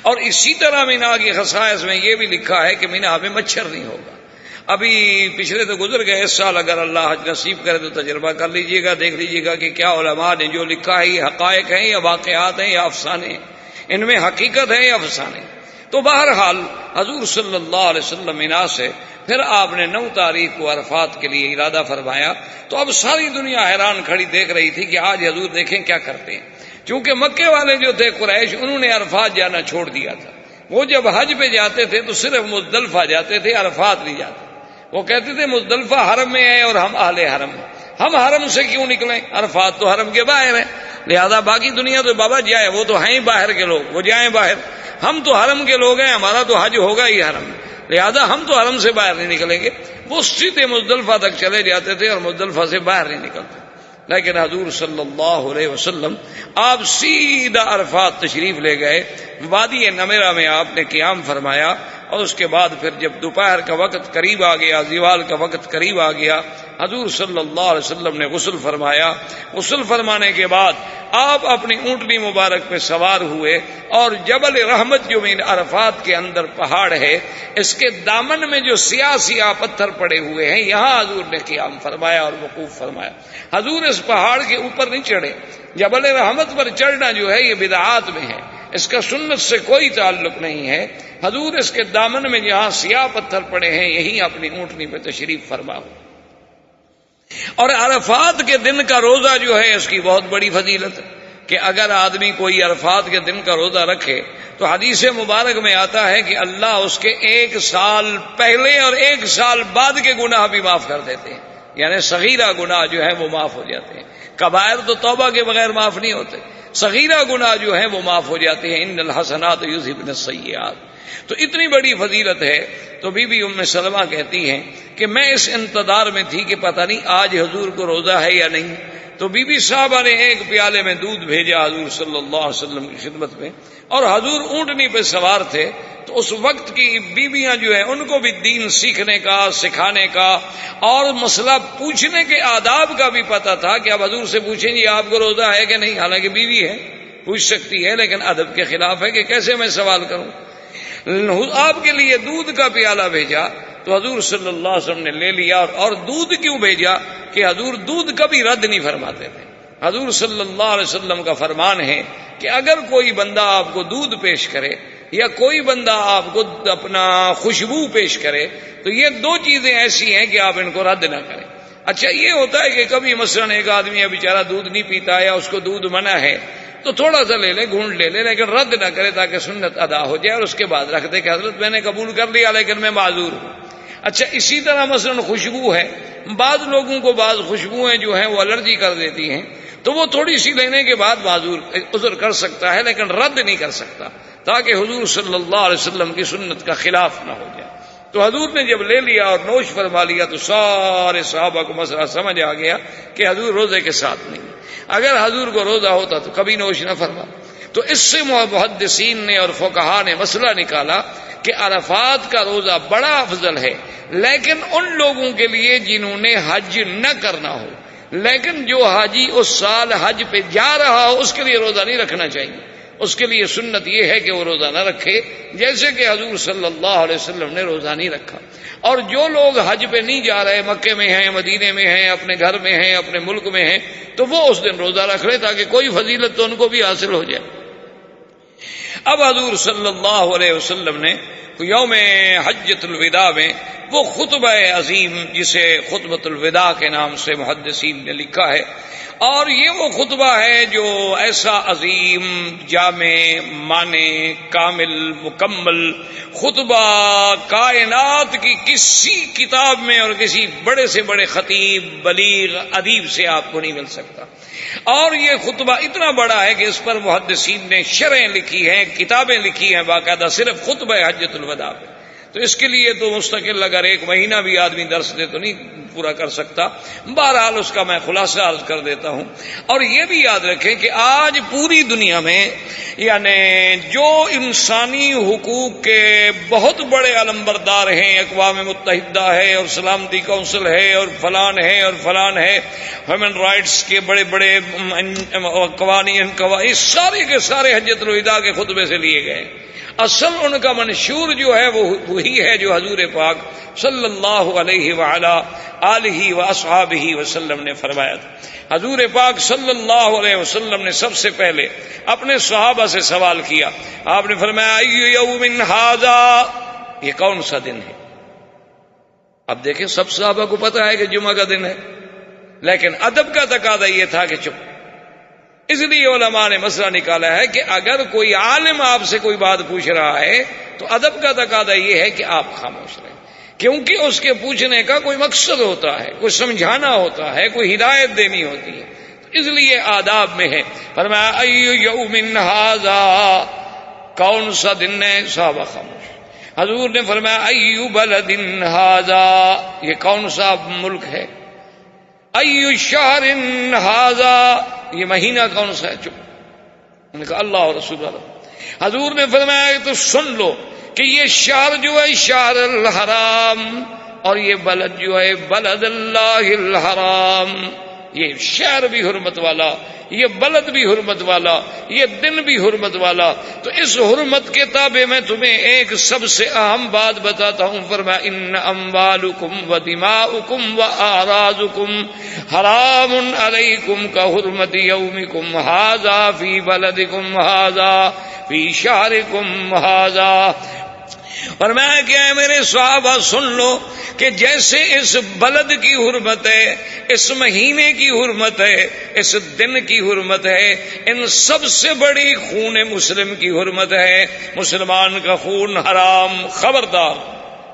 اور اسی طرح مینا کی خصائص میں یہ بھی لکھا ہے کہ مینا میں مچھر نہیں ہوگا. ابھی پچھلے تو گزر گئے، اس سال اگر اللہ حج نصیب کرے تو تجربہ کر لیجئے گا، دیکھ لیجئے گا کہ کیا علماء نے جو لکھا ہے یہ حقائق ہیں یا واقعات ہیں یا افسانے ہیں، ان میں حقیقت ہے یا افسانے. تو بہرحال حضور صلی اللہ علیہ وسلم مینا سے پھر آپ نے 9 تاریخ کو عرفات کے لیے ارادہ فرمایا. تو اب ساری دنیا حیران کھڑی دیکھ رہی تھی کہ آج حضور دیکھیں کیا کرتے ہیں، چونکہ مکے والے جو تھے قریش انہوں نے عرفات جانا چھوڑ دیا تھا. وہ جب حج پہ جاتے تھے تو صرف مزدلفہ جاتے تھے، عرفات نہیں جاتے. وہ کہتے تھے مزدلفہ حرم میں ہے اور ہم اہل حرم ہیں، ہم حرم سے کیوں نکلیں، عرفات تو حرم کے باہر ہے، لہذا باقی دنیا تو بابا جائے، وہ تو ہیں ہی باہر کے لوگ، وہ جائیں باہر، ہم تو حرم کے لوگ ہیں، ہمارا تو حج ہوگا ہی حرم میں، لہذا ہم تو حرم سے باہر نہیں نکلیں گے. وہ سیدھے مزدلفہ تک چلے جاتے تھے اور مزدلفہ سے باہر نہیں نکلتے. لیکن حضور صلی اللہ علیہ وسلم آپ سیدھا عرفات تشریف لے گئے. وادی نمیرہ میں آپ نے قیام فرمایا اور اس کے بعد پھر جب دوپہر کا وقت قریب آ گیا، زوال کا وقت قریب آ گیا، حضور صلی اللہ علیہ وسلم نے غسل فرمایا. غسل فرمانے کے بعد آپ اپنی اونٹنی مبارک پہ سوار ہوئے اور جبل رحمت جو مین عرفات کے اندر پہاڑ ہے، اس کے دامن میں جو سیاہ سیاہ پتھر پڑے ہوئے ہیں، یہاں حضور نے قیام فرمایا اور وقوف فرمایا. حضور اس پہاڑ کے اوپر نہیں چڑھے. جبل رحمت پر چڑھنا جو ہے یہ بدعات میں ہے، اس کا سنت سے کوئی تعلق نہیں ہے. حضور اس کے دامن میں جہاں سیاہ پتھر پڑے ہیں یہیں اپنی اونٹنی پہ تشریف فرما ہو. اور عرفات کے دن کا روزہ جو ہے اس کی بہت بڑی فضیلت ہے کہ اگر آدمی کوئی عرفات کے دن کا روزہ رکھے تو حدیث مبارک میں آتا ہے کہ اللہ اس کے 1 سال پہلے اور 1 سال بعد کے گناہ بھی معاف کر دیتے ہیں. یعنی صغیرہ گناہ جو ہے وہ معاف ہو جاتے ہیں. کبائر تو توبہ کے بغیر معاف نہیں ہوتے، صغیرہ گناہ جو ہے وہ معاف ہو جاتے ہیں. ان الحسنات یذھبن السیئات. تو اتنی بڑی فضیلت ہے. تو بی بی ام سلمہ کہتی ہیں کہ میں اس انتظار میں تھی کہ پتہ نہیں آج حضور کو روزہ ہے یا نہیں. تو بی بی صاحبہ نے ایک پیالے میں دودھ بھیجا حضور صلی اللہ علیہ وسلم کی خدمت میں، اور حضور اونٹنی پہ سوار تھے، تو اس وقت کی بیویاں جو ہیں ان کو بھی دین سیکھنے کا، سکھانے کا اور مسئلہ پوچھنے کے آداب کا بھی پتہ تھا کہ اب حضور سے پوچھیں گے آپ کو روزہ ہے کہ نہیں، حالانکہ بیوی ہے پوچھ سکتی ہے، لیکن ادب کے خلاف ہے کہ کیسے میں سوال کروں۔ آپ کے لیے دودھ کا پیالہ بھیجا تو حضور صلی اللہ علیہ وسلم نے لے لیا، اور دودھ کیوں بھیجا کہ حضور دودھ کبھی رد نہیں فرماتے تھے۔ حضور صلی اللہ علیہ وسلم کا فرمان ہے کہ اگر کوئی بندہ آپ کو دودھ پیش کرے یا کوئی بندہ آپ کو اپنا خوشبو پیش کرے تو یہ دو چیزیں ایسی ہیں کہ آپ ان کو رد نہ کریں۔ اچھا یہ ہوتا ہے کہ کبھی مثلا ایک آدمی ہے بیچارہ دودھ نہیں پیتا یا اس کو دودھ منع ہے تو تھوڑا سا لے لے، گھونٹ لے لے، لیکن رد نہ کرے تاکہ سنت ادا ہو جائے، اور اس کے بعد رکھ دے کہ حضرت میں نے قبول کر لیا لیکن میں معذور ہوں۔ اچھا اسی طرح مثلا خوشبو ہے، بعض لوگوں کو بعض خوشبوئیں جو ہیں وہ الرجی کر دیتی ہیں، تو وہ تھوڑی سی لینے کے بعد معذور عذر کر سکتا ہے لیکن رد نہیں کر سکتا، تاکہ حضور صلی اللہ علیہ وسلم کی سنت کا خلاف نہ ہو جائے۔ تو حضور نے جب لے لیا اور نوش فرما لیا تو سارے صحابہ کو مسئلہ سمجھ آ گیا کہ حضور روزے کے ساتھ نہیں، اگر حضور کو روزہ ہوتا تو کبھی نوش نہ فرما۔ تو اس سے محدثین نے اور فقہا نے مسئلہ نکالا کہ عرفات کا روزہ بڑا افضل ہے، لیکن ان لوگوں کے لیے جنہوں نے حج نہ کرنا ہو، لیکن جو حاجی اس سال حج پہ جا رہا ہو اس کے لیے روزہ نہیں رکھنا چاہیے، اس کے لیے سنت یہ ہے کہ وہ روزہ نہ رکھے، جیسے کہ حضور صلی اللہ علیہ وسلم نے روزہ نہیں رکھا۔ اور جو لوگ حج پہ نہیں جا رہے، مکے میں ہیں، مدینے میں ہیں، اپنے گھر میں ہیں، اپنے ملک میں ہیں، تو وہ اس دن روزہ رکھ لے تاکہ کوئی فضیلت تو ان کو بھی حاصل ہو جائے۔ اب حضور صلی اللہ علیہ وسلم نے یوم حجۃ الوداع میں وہ خطبہ عظیم جسے خطبۃ الوداع کے نام سے محدثین نے لکھا ہے، اور یہ وہ خطبہ ہے جو ایسا عظیم، جامع، معنی، کامل، مکمل خطبہ کائنات کی کسی کتاب میں اور کسی بڑے سے بڑے خطیب، بلیغ، ادیب سے آپ کو نہیں مل سکتا۔ اور یہ خطبہ اتنا بڑا ہے کہ اس پر محدثین نے شرحیں لکھی ہیں، کتابیں لکھی ہیں باقاعدہ صرف خطبہ حجۃ الوداع پہ۔ تو اس کے لیے تو مستقل اگر ایک مہینہ بھی آدمی درس دے تو نہیں پورا کر سکتا، بہرحال اس کا میں خلاصہ عرض کر دیتا ہوں۔ اور یہ بھی یاد رکھیں کہ آج پوری دنیا میں یعنی جو انسانی حقوق کے بہت بڑے علمبردار ہیں، اقوام متحدہ ہے اور سلامتی کونسل ہے اور فلان ہے اور فلان ہے، ہیومن رائٹس کے بڑے بڑے قوانین، سارے کے سارے حجۃ الوداع کے خطبے سے لیے گئے۔ اصل ان کا منشور جو ہے وہ وہی ہے جو حضور پاک صلی اللہ علیہ وعلا آلہ واصحابہ وسلم نے فرمایا تھا۔ حضور پاک صلی اللہ علیہ وسلم نے سب سے پہلے اپنے صحابہ سے سوال کیا، آپ نے فرمایا ای یوم ھذا، یہ کون سا دن ہے؟ اب دیکھیں سب صحابہ کو پتہ ہے کہ جمعہ کا دن ہے، لیکن ادب کا تقاضا یہ تھا کہ چپ۔ اس لیے علماء نے مسئلہ نکالا ہے کہ اگر کوئی عالم آپ سے کوئی بات پوچھ رہا ہے تو ادب کا تقاضا یہ ہے کہ آپ خاموش رہیں، کیونکہ اس کے پوچھنے کا کوئی مقصد ہوتا ہے، کوئی سمجھانا ہوتا ہے، کوئی ہدایت دینی ہوتی ہے، تو اس لیے آداب میں ہے۔ فرمایا ای یوم ھذا، کون سا دن ہے؟ صحابہ خاموش۔ حضور نے فرمایا ای بلد ھذا، یہ کون سا ملک ہے؟ ای شہر ھذا، یہ مہینہ کون سا ہے؟ چپ۔ انہوں نے کہا اللہ اور رسول اللہ۔ حضور نے فرمایا تو سن لو کہ یہ شہر جو ہے شہر الحرام، اور یہ بلد جو ہے بلد اللہ الحرام، یہ شہر بھی حرمت والا، یہ بلد بھی حرمت والا، یہ دن بھی حرمت والا۔ تو اس حرمت کے تابع میں تمہیں ایک سب سے اہم بات بتاتا ہوں۔ فرمایا ان اموالکم و دماؤکم و اعراضکم حرام علیکم کحرمت یومکم ھذا فی بلدکم ھذا فی شہرکم ھذا۔ فرمایا کہ اے میرے صحابہ سن لو کہ جیسے اس بلد کی حرمت ہے، اس مہینے کی حرمت ہے، اس دن کی حرمت ہے، ان سب سے بڑی خون مسلم کی حرمت ہے۔ مسلمان کا خون حرام، خبردار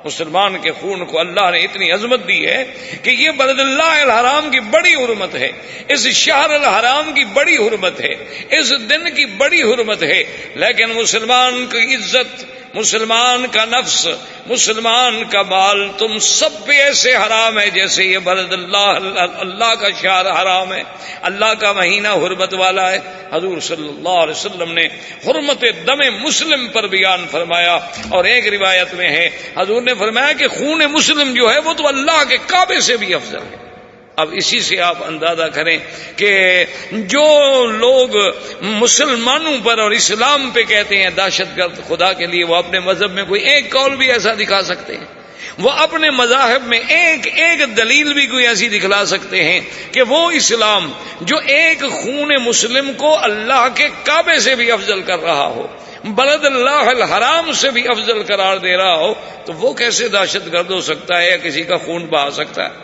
مسلمان کے خون کو اللہ نے اتنی عظمت دی ہے کہ یہ بلد اللہ الحرام کی بڑی حرمت ہے، اس شہر الحرام کی بڑی حرمت ہے، اس دن کی بڑی حرمت ہے، لیکن مسلمان کی عزت، مسلمان کا نفس، مسلمان کا مال تم سب پہ ایسے حرام ہے جیسے یہ بلد اللہ کا شہر حرام ہے، اللہ کا مہینہ حرمت والا ہے۔ حضور صلی اللہ علیہ وسلم نے حرمت دم مسلم پر بیان فرمایا، اور ایک روایت میں ہے حضور نے فرمایا کہ خون مسلم جو ہے وہ تو اللہ کے کعبے سے بھی افضل ہے۔ اب اسی سے آپ اندازہ کریں کہ جو لوگ مسلمانوں پر اور اسلام پہ کہتے ہیں دہشت گرد، خدا کے لیے وہ اپنے مذہب میں کوئی ایک قول بھی ایسا دکھا سکتے ہیں؟ وہ اپنے مذاہب میں ایک دلیل بھی کوئی ایسی دکھلا سکتے ہیں کہ وہ اسلام جو ایک خون مسلم کو اللہ کے کعبے سے بھی افضل کر رہا ہو، بلد اللہ الحرام سے بھی افضل قرار دے رہا ہو، تو وہ کیسے دہشت گرد ہو سکتا ہے یا کسی کا خون بہا سکتا ہے؟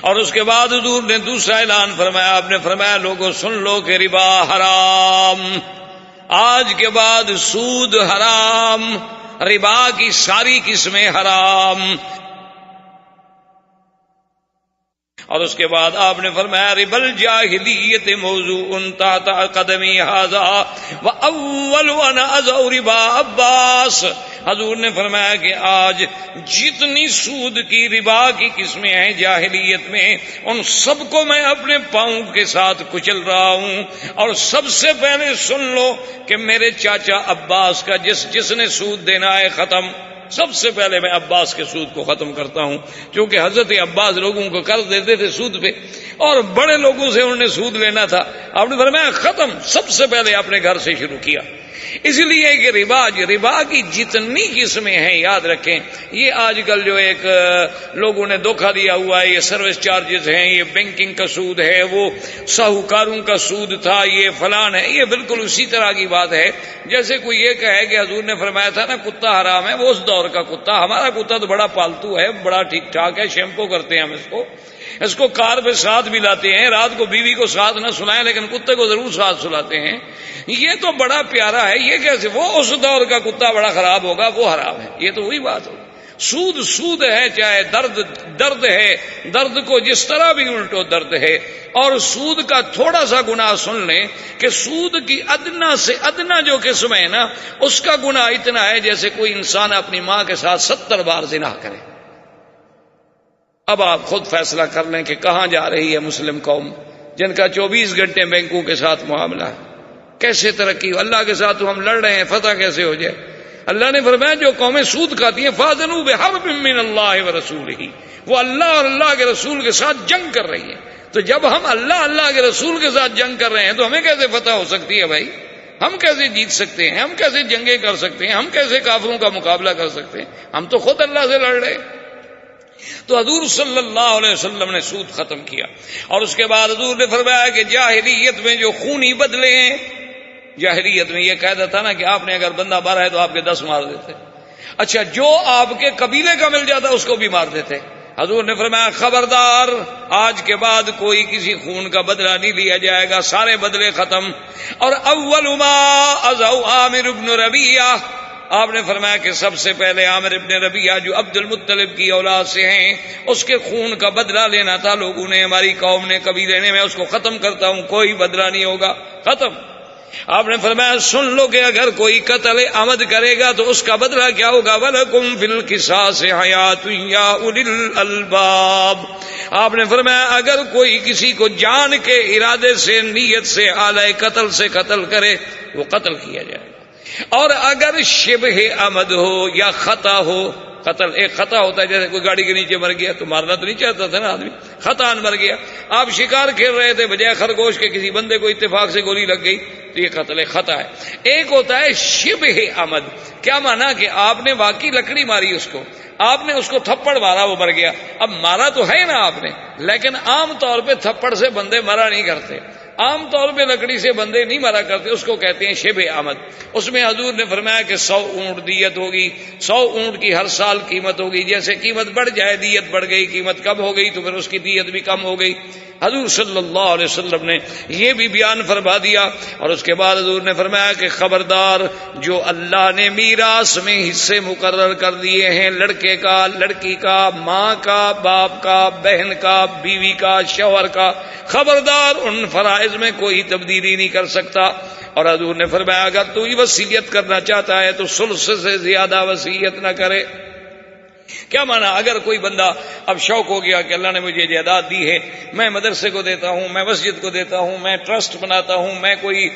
اور اس کے بعد حضور نے دوسرا اعلان فرمایا، آپ نے فرمایا لوگوں سن لو کہ ربا حرام، آج کے بعد سود حرام، ربا کی ساری قسمیں حرام۔ اور اس کے بعد آپ نے فرمایا ربا الجاہلیت موضوع تحت قدمی ھذا واول وانا ازو ربا عباس۔ حضور نے فرمایا کہ آج جتنی سود کی ربا کی قسمیں ہیں جاہلیت میں، ان سب کو میں اپنے پاؤں کے ساتھ کچل رہا ہوں۔ اور سب سے پہلے سن لو کہ میرے چاچا عباس کا جس نے سود دینا ہے ختم، سب سے پہلے میں عباس کے سود کو ختم کرتا ہوں، کیونکہ حضرت عباس لوگوں کو قرض دیتے تھے سود پہ، اور بڑے لوگوں سے انہوں نے سود لینا تھا۔ آپ نے فرمایا ختم، سب سے پہلے اپنے گھر سے شروع کیا۔ اس لیے کہ ربا کی جتنی قسمیں ہیں یاد رکھیں، یہ آج کل جو ایک لوگوں نے دھوکہ دیا ہوا ہے، یہ سروس چارجز ہیں، یہ بینکنگ کا سود ہے، وہ ساہوکاروں کا سود تھا، یہ فلان ہے، یہ بالکل اسی طرح کی بات ہے جیسے کوئی یہ کہے کہ حضور نے فرمایا تھا نا کتا حرام ہے، وہ اس دور کا کتا، ہمارا کتا تو بڑا پالتو ہے، بڑا ٹھیک ٹھاک ہے، شیمپو کرتے ہیں ہم اس کو کار پہ ساتھ بھی لاتے ہیں، رات کو بیوی کو ساتھ نہ سلائیں لیکن کتے کو ضرور ساتھ سلاتے ہیں، یہ تو بڑا پیارا ہے، یہ کیسے وہ اس دور کا کتا بڑا خراب ہوگا، وہ حرام ہے، یہ تو وہی بات ہوگی۔ سود ہے، چاہے درد ہے، درد کو جس طرح بھی الٹو درد ہے۔ اور سود کا تھوڑا سا گناہ سن لیں کہ سود کی ادنا سے ادنا جو قسم ہے نا، اس کا گناہ اتنا ہے جیسے کوئی انسان اپنی ماں کے ساتھ 70 بار زنا کرے۔ اب آپ خود فیصلہ کر لیں کہ کہاں جا رہی ہے مسلم قوم جن کا 24 گھنٹے بینکوں کے ساتھ معاملہ ہے، کیسے ترقی ہو؟ اللہ کے ساتھ تو ہم لڑ رہے ہیں، فتح کیسے ہو جائے؟ اللہ نے فرمایا جو قومیں سود کھاتی ہیں فاذنوا بحرب من اللہ ورسولہ، وہ اللہ اور اللہ کے رسول کے ساتھ جنگ کر رہی ہیں۔ تو جب ہم اللہ کے رسول کے ساتھ جنگ کر رہے ہیں تو ہمیں کیسے فتح ہو سکتی ہے بھائی؟ ہم کیسے جیت سکتے ہیں؟ ہم کیسے جنگیں کر سکتے ہیں؟ ہم کیسے کافروں کا مقابلہ کر سکتے ہیں؟ ہم تو خود اللہ سے لڑ رہے۔ تو حضور صلی اللہ علیہ وسلم نے سود ختم کیا، اور اس کے بعد حضور نے فرمایا کہ جاہلیت میں جو خونی بدلے ہیں، جاہلیت میں یہ قاعدہ تھا نا کہ آپ نے اگر بندہ مارا ہے تو آپ کے 10 مار دیتے، اچھا جو آپ کے قبیلے کا مل جاتا اس کو بھی مار دیتے۔ حضور نے فرمایا خبردار، آج کے بعد کوئی کسی خون کا بدلہ نہیں لیا جائے گا، سارے بدلے ختم۔ اور اول ما ازو عامر بن ربیعہ، آپ نے فرمایا کہ سب سے پہلے عامر ابن ربیعہ جو عبد المطلب کی اولاد سے ہیں، اس کے خون کا بدلہ لینا تھا لوگوں نے، ہماری قوم نے، قبیلے نے، میں اس کو ختم کرتا ہوں، کوئی بدلہ نہیں ہوگا، ختم۔ آپ نے فرمایا سن لو کہ اگر کوئی قتل عمد کرے گا تو اس کا بدلہ کیا ہوگا، وَلَكُمْ فِي الْقِصَاصِ حَيَاةٌ يَا أُولِي الْأَلْبَابِ۔ آپ نے فرمایا اگر کوئی کسی کو جان کے ارادے سے، نیت سے، آلہ قتل سے قتل کرے وہ قتل کیا جائے گا، اور اگر شبہ عمد ہو یا خطا ہو، قتل ایک خطا ہوتا ہے جیسے کوئی گاڑی کے نیچے مر گیا تو مارنا تو نہیں چاہتا تھا نا آدمی، خطا مر گیا، آپ شکار کھیل رہے تھے بجائے خرگوش کے کسی بندے کو اتفاق سے گولی لگ گئی تو یہ قتل خطا ہے۔ ایک ہوتا ہے شبہ عمد، کیا مانا کہ آپ نے واقعی لکڑی ماری اس کو، آپ نے اس کو تھپڑ مارا وہ مر گیا، اب مارا تو ہے نا آپ نے، لیکن عام طور پہ تھپڑ سے بندے مرا نہیں کرتے، عام طور پہ لکڑی سے بندے نہیں مارا کرتے، اس کو کہتے ہیں شبہ آمد۔ اس میں حضور نے فرمایا کہ 100 اونٹ دیت ہوگی، 100 اونٹ کی ہر سال قیمت ہوگی، جیسے قیمت بڑھ جائے دیت بڑھ گئی، قیمت کم ہو گئی تو پھر اس کی دیت بھی کم ہو گئی۔ حضور صلی اللہ علیہ وسلم نے یہ بھی بیان فرما دیا، اور اس کے بعد حضور نے فرمایا کہ خبردار، جو اللہ نے میراث میں حصے مقرر کر دیے ہیں، لڑکے کا، لڑکی کا، ماں کا، باپ کا، بہن کا، بیوی کا، شوہر کا، خبردار ان فرائض میں کوئی تبدیلی نہیں کر سکتا۔ اور حضور نے فرمایا اگر تو یہ وصیت کرنا چاہتا ہے تو ثلث سے زیادہ وصیت نہ کرے۔ کیا مانا؟ اگر کوئی بندہ اب شوق ہو گیا کہ اللہ نے مجھے جائیداد دی ہے، میں مدرسے کو دیتا ہوں، میں مسجد کو دیتا ہوں، میں ٹرسٹ بناتا ہوں، میں کوئی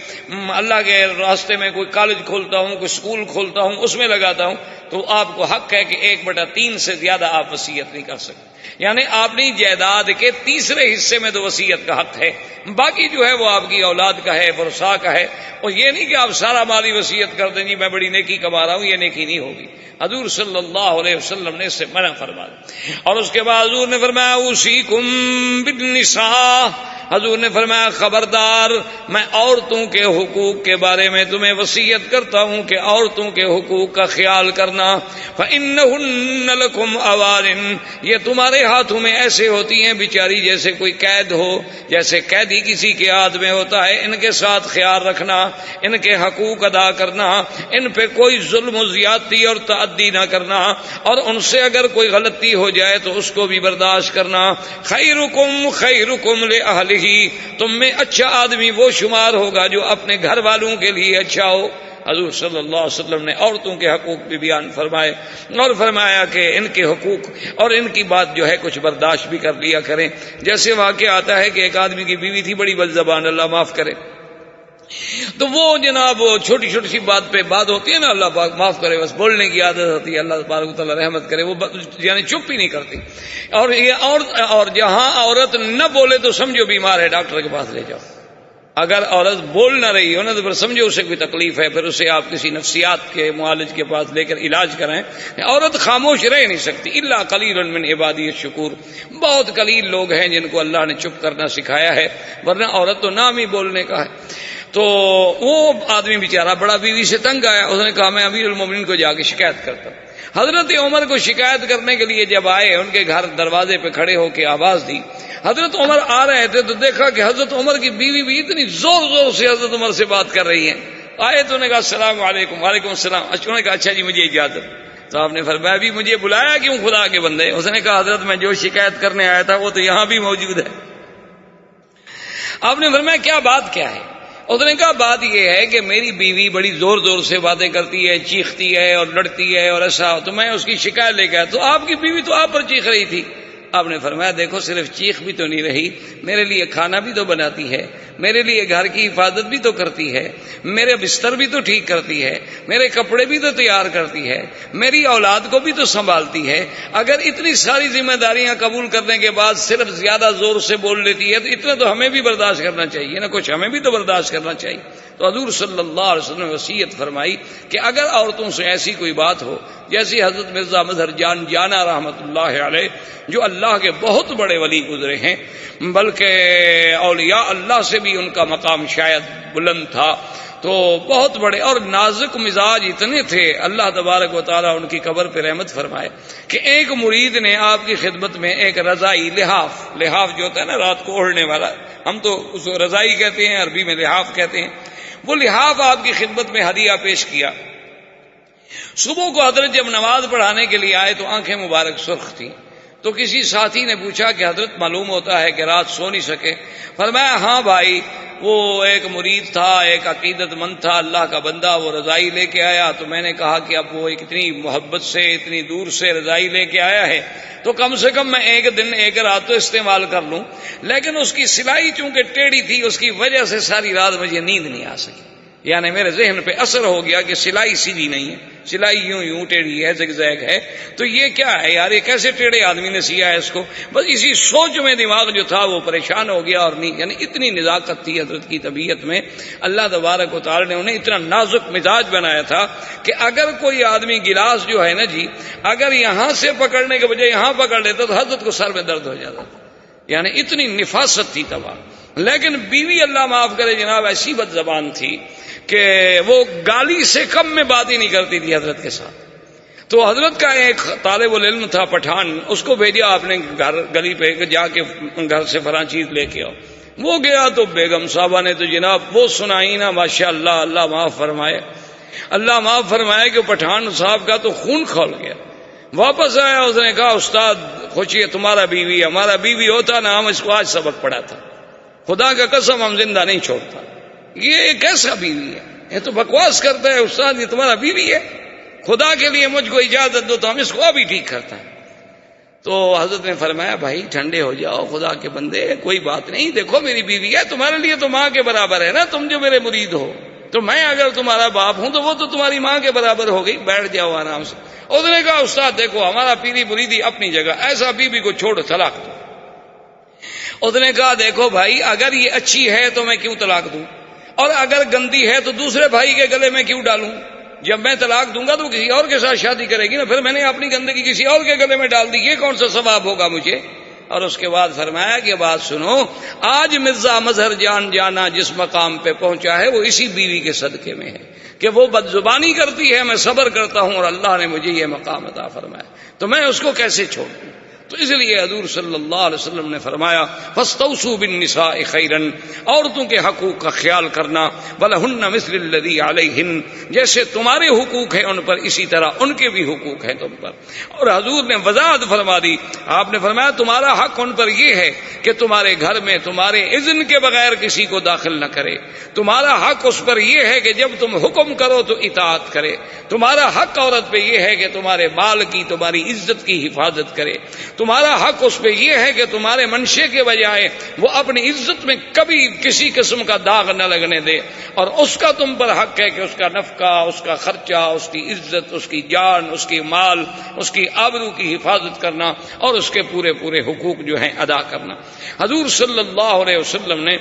اللہ کے راستے میں کوئی کالج کھولتا ہوں، کوئی اسکول کھولتا ہوں، اس میں لگاتا ہوں، تو آپ کو حق ہے کہ 1/3 سے زیادہ آپ وصیت نہیں کر سکتے۔ یعنی اپنی جائیداد کے تیسرے حصے میں تو وصیت کا حق ہے، باقی جو ہے وہ آپ کی اولاد کا ہے، ورثاء کا ہے۔ اور یہ نہیں کہ آپ سارا مالی وصیت کر دیں جی میں بڑی نیکی کما رہا ہوں، یہ نیکی نہیں ہوگی۔ حضور صلی اللہ علیہ وسلم نے اس سے منع فرمایا۔ اور اس کے بعد حضور نے فرمایا اوصیکم بالنساء، حضور نے فرمایا خبردار، میں عورتوں کے حقوق کے بارے میں تمہیں وصیت کرتا ہوں کہ عورتوں کے حقوق کا خیال کرنا۔ فإنہن لکم اوارن، یہ تمہارے ہاتھوں میں ایسے ہوتی ہیں بیچاری جیسے کوئی قید ہو، جیسے قیدی کسی کے ہاتھ میں ہوتا ہے۔ ان کے ساتھ خیال رکھنا، ان کے حقوق ادا کرنا، ان پہ کوئی ظلم و زیادتی اور تعدی نہ کرنا، اور ان سے اگر کوئی غلطی ہو جائے تو اس کو بھی برداشت کرنا۔ خیرکم خیرکم لأہلہ، تم میں اچھا آدمی وہ شمار ہوگا جو اپنے گھر والوں کے لیے اچھا ہو۔ حضور صلی اللہ علیہ وسلم نے عورتوں کے حقوق بھی بیان فرمائے، اور فرمایا کہ ان کے حقوق اور ان کی بات جو ہے کچھ برداشت بھی کر لیا کریں۔ جیسے واقعہ آتا ہے کہ ایک آدمی کی بیوی تھی بڑی بد زبان، اللہ معاف کرے، تو وہ جناب چھوٹی چھوٹی سی بات پہ بات ہوتی ہے نا، اللہ پاک معاف کرے، بس بولنے کی عادت ہوتی ہے، اللہ تبارک و تعالیٰ رحمت کرے، وہ یعنی چپ ہی نہیں کرتی۔ اور جہاں عورت نہ بولے تو سمجھو بیمار ہے، ڈاکٹر کے پاس لے جاؤ۔ اگر عورت بول نہ رہی ہو نا تو پھر سمجھو اسے کوئی تکلیف ہے، پھر اسے آپ کسی نفسیات کے معالج کے پاس لے کر علاج کرائیں۔ عورت خاموش رہ نہیں سکتی، الا قلیل من عبادی الشکور، بہت قلیل لوگ ہیں جن کو اللہ نے چپ کرنا سکھایا ہے، ورنہ عورت تو نام ہی بولنے کا ہے۔ تو وہ آدمی بیچارہ بڑا بیوی سے تنگ آیا، اس نے کہا میں امیر المومنین کو جا کے شکایت کرتا ہوں۔ حضرت عمر کو شکایت کرنے کے لیے جب آئے، ان کے گھر دروازے پہ کھڑے ہو کے آواز دی، حضرت عمر آ رہے تھے تو دیکھا کہ حضرت عمر کی بیوی بھی اتنی زور زور سے حضرت عمر سے بات کر رہی ہیں۔ آئے تو نے کہا السلام علیکم، وعلیکم السلام۔ انہوں نے کہا اچھا جی مجھے اجازت۔ تو آپ نے فرمایا بھی مجھے بلایا کیوں خدا کے بندے؟ اس نے کہا حضرت میں جو شکایت کرنے آیا تھا وہ تو یہاں بھی موجود ہے۔ آپ نے فرمایا کیا بات کیا ہے؟ اس نے کہا بات یہ ہے کہ میری بیوی بڑی زور زور سے باتیں کرتی ہے، چیختی ہے اور لڑتی ہے اور ایسا، تو میں اس کی شکایت لے کے آیا، تو آپ کی بیوی تو آپ پر چیخ رہی تھی۔ آپ نے فرمایا دیکھو صرف چیخ بھی تو نہیں رہی، میرے لیے کھانا بھی تو بناتی ہے، میرے لیے گھر کی حفاظت بھی تو کرتی ہے، میرے بستر بھی تو ٹھیک کرتی ہے، میرے کپڑے بھی تو تیار کرتی ہے، میری اولاد کو بھی تو سنبھالتی ہے۔ اگر اتنی ساری ذمہ داریاں قبول کرنے کے بعد صرف زیادہ زور سے بول لیتی ہے تو اتنا تو ہمیں بھی برداشت کرنا چاہیے نا، کچھ ہمیں بھی تو برداشت کرنا چاہیے۔ تو حضور صلی اللہ علیہ وسلم نے وصیت فرمائی کہ اگر عورتوں سے ایسی کوئی بات ہو، جیسی حضرت مرزا مظہر جان جانا رحمت اللہ علیہ جو اللہ کے بہت بڑے ولی گزرے ہیں، بلکہ اولیاء اللہ سے بھی ان کا مقام شاید بلند تھا، تو بہت بڑے اور نازک مزاج اتنے تھے، اللہ تبارک و تعالیٰ ان کی قبر پہ رحمت فرمائے کہ ایک مرید نے آپ کی خدمت میں ایک رضائی لحاف جو ہوتا ہے نا رات کو اوڑھنے والا، ہم تو اس کو رضائی کہتے ہیں، عربی میں لحاف کہتے ہیں، وہ لحاف آپ کی خدمت میں ہدیہ پیش کیا۔ صبح کو حضرت جب نماز پڑھانے کے لیے آئے تو آنکھیں مبارک سرخ تھیں، تو کسی ساتھی نے پوچھا کہ حضرت معلوم ہوتا ہے کہ رات سو نہیں سکے؟ فرمایا ہاں بھائی، وہ ایک مرید تھا، ایک عقیدت مند تھا، اللہ کا بندہ، وہ رضائی لے کے آیا، تو میں نے کہا کہ اب وہ اتنی محبت سے اتنی دور سے رضائی لے کے آیا ہے تو کم سے کم میں ایک دن ایک رات تو استعمال کر لوں، لیکن اس کی سلائی چونکہ ٹیڑھی تھی اس کی وجہ سے ساری رات مجھے نیند نہیں آ سکی، یعنی میرے ذہن پہ اثر ہو گیا کہ سلائی سیدھی نہیں ہے، سلائی یوں ٹیڑھی ہے، زگزیگ ہے، تو یہ کیا ہے یار، یہ کیسے ٹیڑھے آدمی نے سیا ہے اس کو؟ بس اسی سوچ میں دماغ جو تھا وہ پریشان ہو گیا، اور نہیں یعنی اتنی نزاکت تھی حضرت کی طبیعت میں، اللہ تبارک و تعالی نے انہیں اتنا نازک مزاج بنایا تھا کہ اگر کوئی آدمی گلاس جو ہے نا جی، اگر یہاں سے پکڑنے کے بجائے یہاں پکڑ لیتا تو حضرت کو سر میں درد ہو جاتا تھا، یعنی اتنی نفاست تھی تباہ۔ لیکن بیوی اللہ معاف کرے جناب ایسی بد زبان تھی کہ وہ گالی سے کم میں بات ہی نہیں کرتی تھی حضرت کے ساتھ. تو حضرت کا ایک طالب العلم تھا پٹھان، اس کو بھیجا آپ نے گلی پہ جا کے گھر سے فلاں چیز لے کے آؤ. وہ گیا تو بیگم صاحبہ نے تو جناب وہ سنائی نا، ماشاء اللہ، اللہ معاف فرمائے، اللہ معاف فرمائے کہ پٹھان صاحب کا تو خون کھول گیا. واپس آیا، اس نے کہا استاد خوشی تمہارا بیوی، ہمارا بیوی ہوتا نا ہم اس کو آج سبق پڑھاتا، خدا کا قسم ہم زندہ نہیں چھوڑتا. یہ کیسا بیوی ہے، یہ تو بکواس کرتا ہے استاد، یہ تمہارا بیوی ہے، خدا کے لیے مجھ کو اجازت دو تو ہم اس کو ابھی ٹھیک کرتا ہے. تو حضرت نے فرمایا بھائی ٹھنڈے ہو جاؤ، خدا کے بندے کوئی بات نہیں، دیکھو میری بیوی ہے، تمہارے لیے تو ماں کے برابر ہے نا، تم جو میرے مرید ہو، تو میں اگر تمہارا باپ ہوں تو وہ تو تمہاری ماں کے برابر ہو گئی، بیٹھ جاؤ آرام سے. اس نے کہا استاد دیکھو ہمارا پیری مریدی اپنی جگہ، ایسا بیوی کو چھوڑ طلاق دو. اس نے کہا دیکھو بھائی اگر یہ اچھی ہے تو میں کیوں طلاق دوں، اور اگر گندی ہے تو دوسرے بھائی کے گلے میں کیوں ڈالوں؟ جب میں طلاق دوں گا تو کسی اور کے ساتھ شادی کرے گی نا، پھر میں نے اپنی گندگی کسی اور کے گلے میں ڈال دی، یہ کون سا ثواب ہوگا مجھے؟ اور اس کے بعد فرمایا کہ بات سنو، آج مرزا مظہر جان جانا جس مقام پہ پہنچا ہے وہ اسی بیوی کے صدقے میں ہے کہ وہ بد زبانی کرتی ہے، میں صبر کرتا ہوں اور اللہ نے مجھے یہ مقام عطا فرمایا، تو میں اس کو کیسے چھوڑ دوں؟ تو اس لیے حضور صلی اللہ علیہ وسلم نے فرمایا فاستوصوا بالنساء خیرا، عورتوں کے حقوق کا خیال کرنا، ولہن مثل الذی علیہن، جیسے تمہارے حقوق ہیں ان پر اسی طرح ان کے بھی حقوق ہیں تم پر. اور حضور نے وضاحت فرما دی، آپ نے فرمایا تمہارا حق ان پر یہ ہے کہ تمہارے گھر میں تمہارے اذن کے بغیر کسی کو داخل نہ کرے، تمہارا حق اس پر یہ ہے کہ جب تم حکم کرو تو اطاعت کرے، تمہارا حق عورت پہ یہ ہے کہ تمہارے مال کی تمہاری عزت کی حفاظت کرے، تمہارا حق اس پہ یہ ہے کہ تمہارے منشے کے بجائے وہ اپنی عزت میں کبھی کسی قسم کا داغ نہ لگنے دے، اور اس کا تم پر حق ہے کہ اس کا نفقہ، اس کا خرچہ، اس کی عزت، اس کی جان، اس کی مال، اس کی آبرو کی حفاظت کرنا اور اس کے پورے پورے حقوق جو ہیں ادا کرنا. حضور صلی اللہ علیہ وسلم نے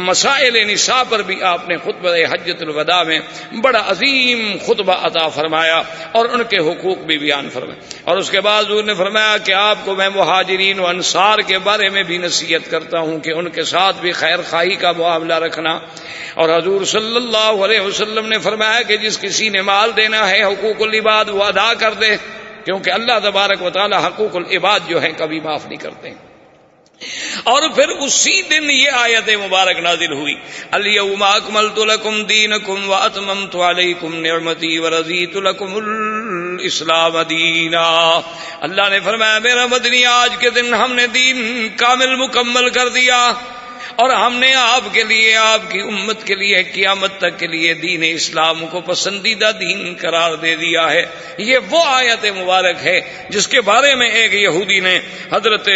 مسائل نساء پر بھی آپ نے خطبہ حجۃ الوداع میں بڑا عظیم خطبہ عطا فرمایا اور ان کے حقوق بھی بیان فرمائے. اور اس کے بعد حضور نے فرمایا کہ آپ کو میں مہاجرین و انصار کے بارے میں بھی نصیحت کرتا ہوں کہ ان کے ساتھ بھی خیر خواہی کا معاملہ رکھنا. اور حضور صلی اللہ علیہ وسلم نے فرمایا کہ جس کسی نے مال دینا ہے حقوق العباد وہ ادا کر دے، کیونکہ اللہ تبارک و تعالی حقوق العباد جو ہیں کبھی معاف نہیں کرتے. اور پھر اسی دن یہ آیت مبارک نازل ہوئی، الیوم اکملت لکم دینکم واتممت علیکم نعمتی ورضیت لکم الاسلام دینا. اللہ نے فرمایا میرا مدنی آج کے دن ہم نے دین کامل مکمل کر دیا، اور ہم نے آپ کے لیے، آپ کی امت کے لیے، قیامت تک کے لیے دین اسلام کو پسندیدہ دین قرار دے دیا ہے. یہ وہ آیت مبارک ہے جس کے بارے میں ایک یہودی نے حضرت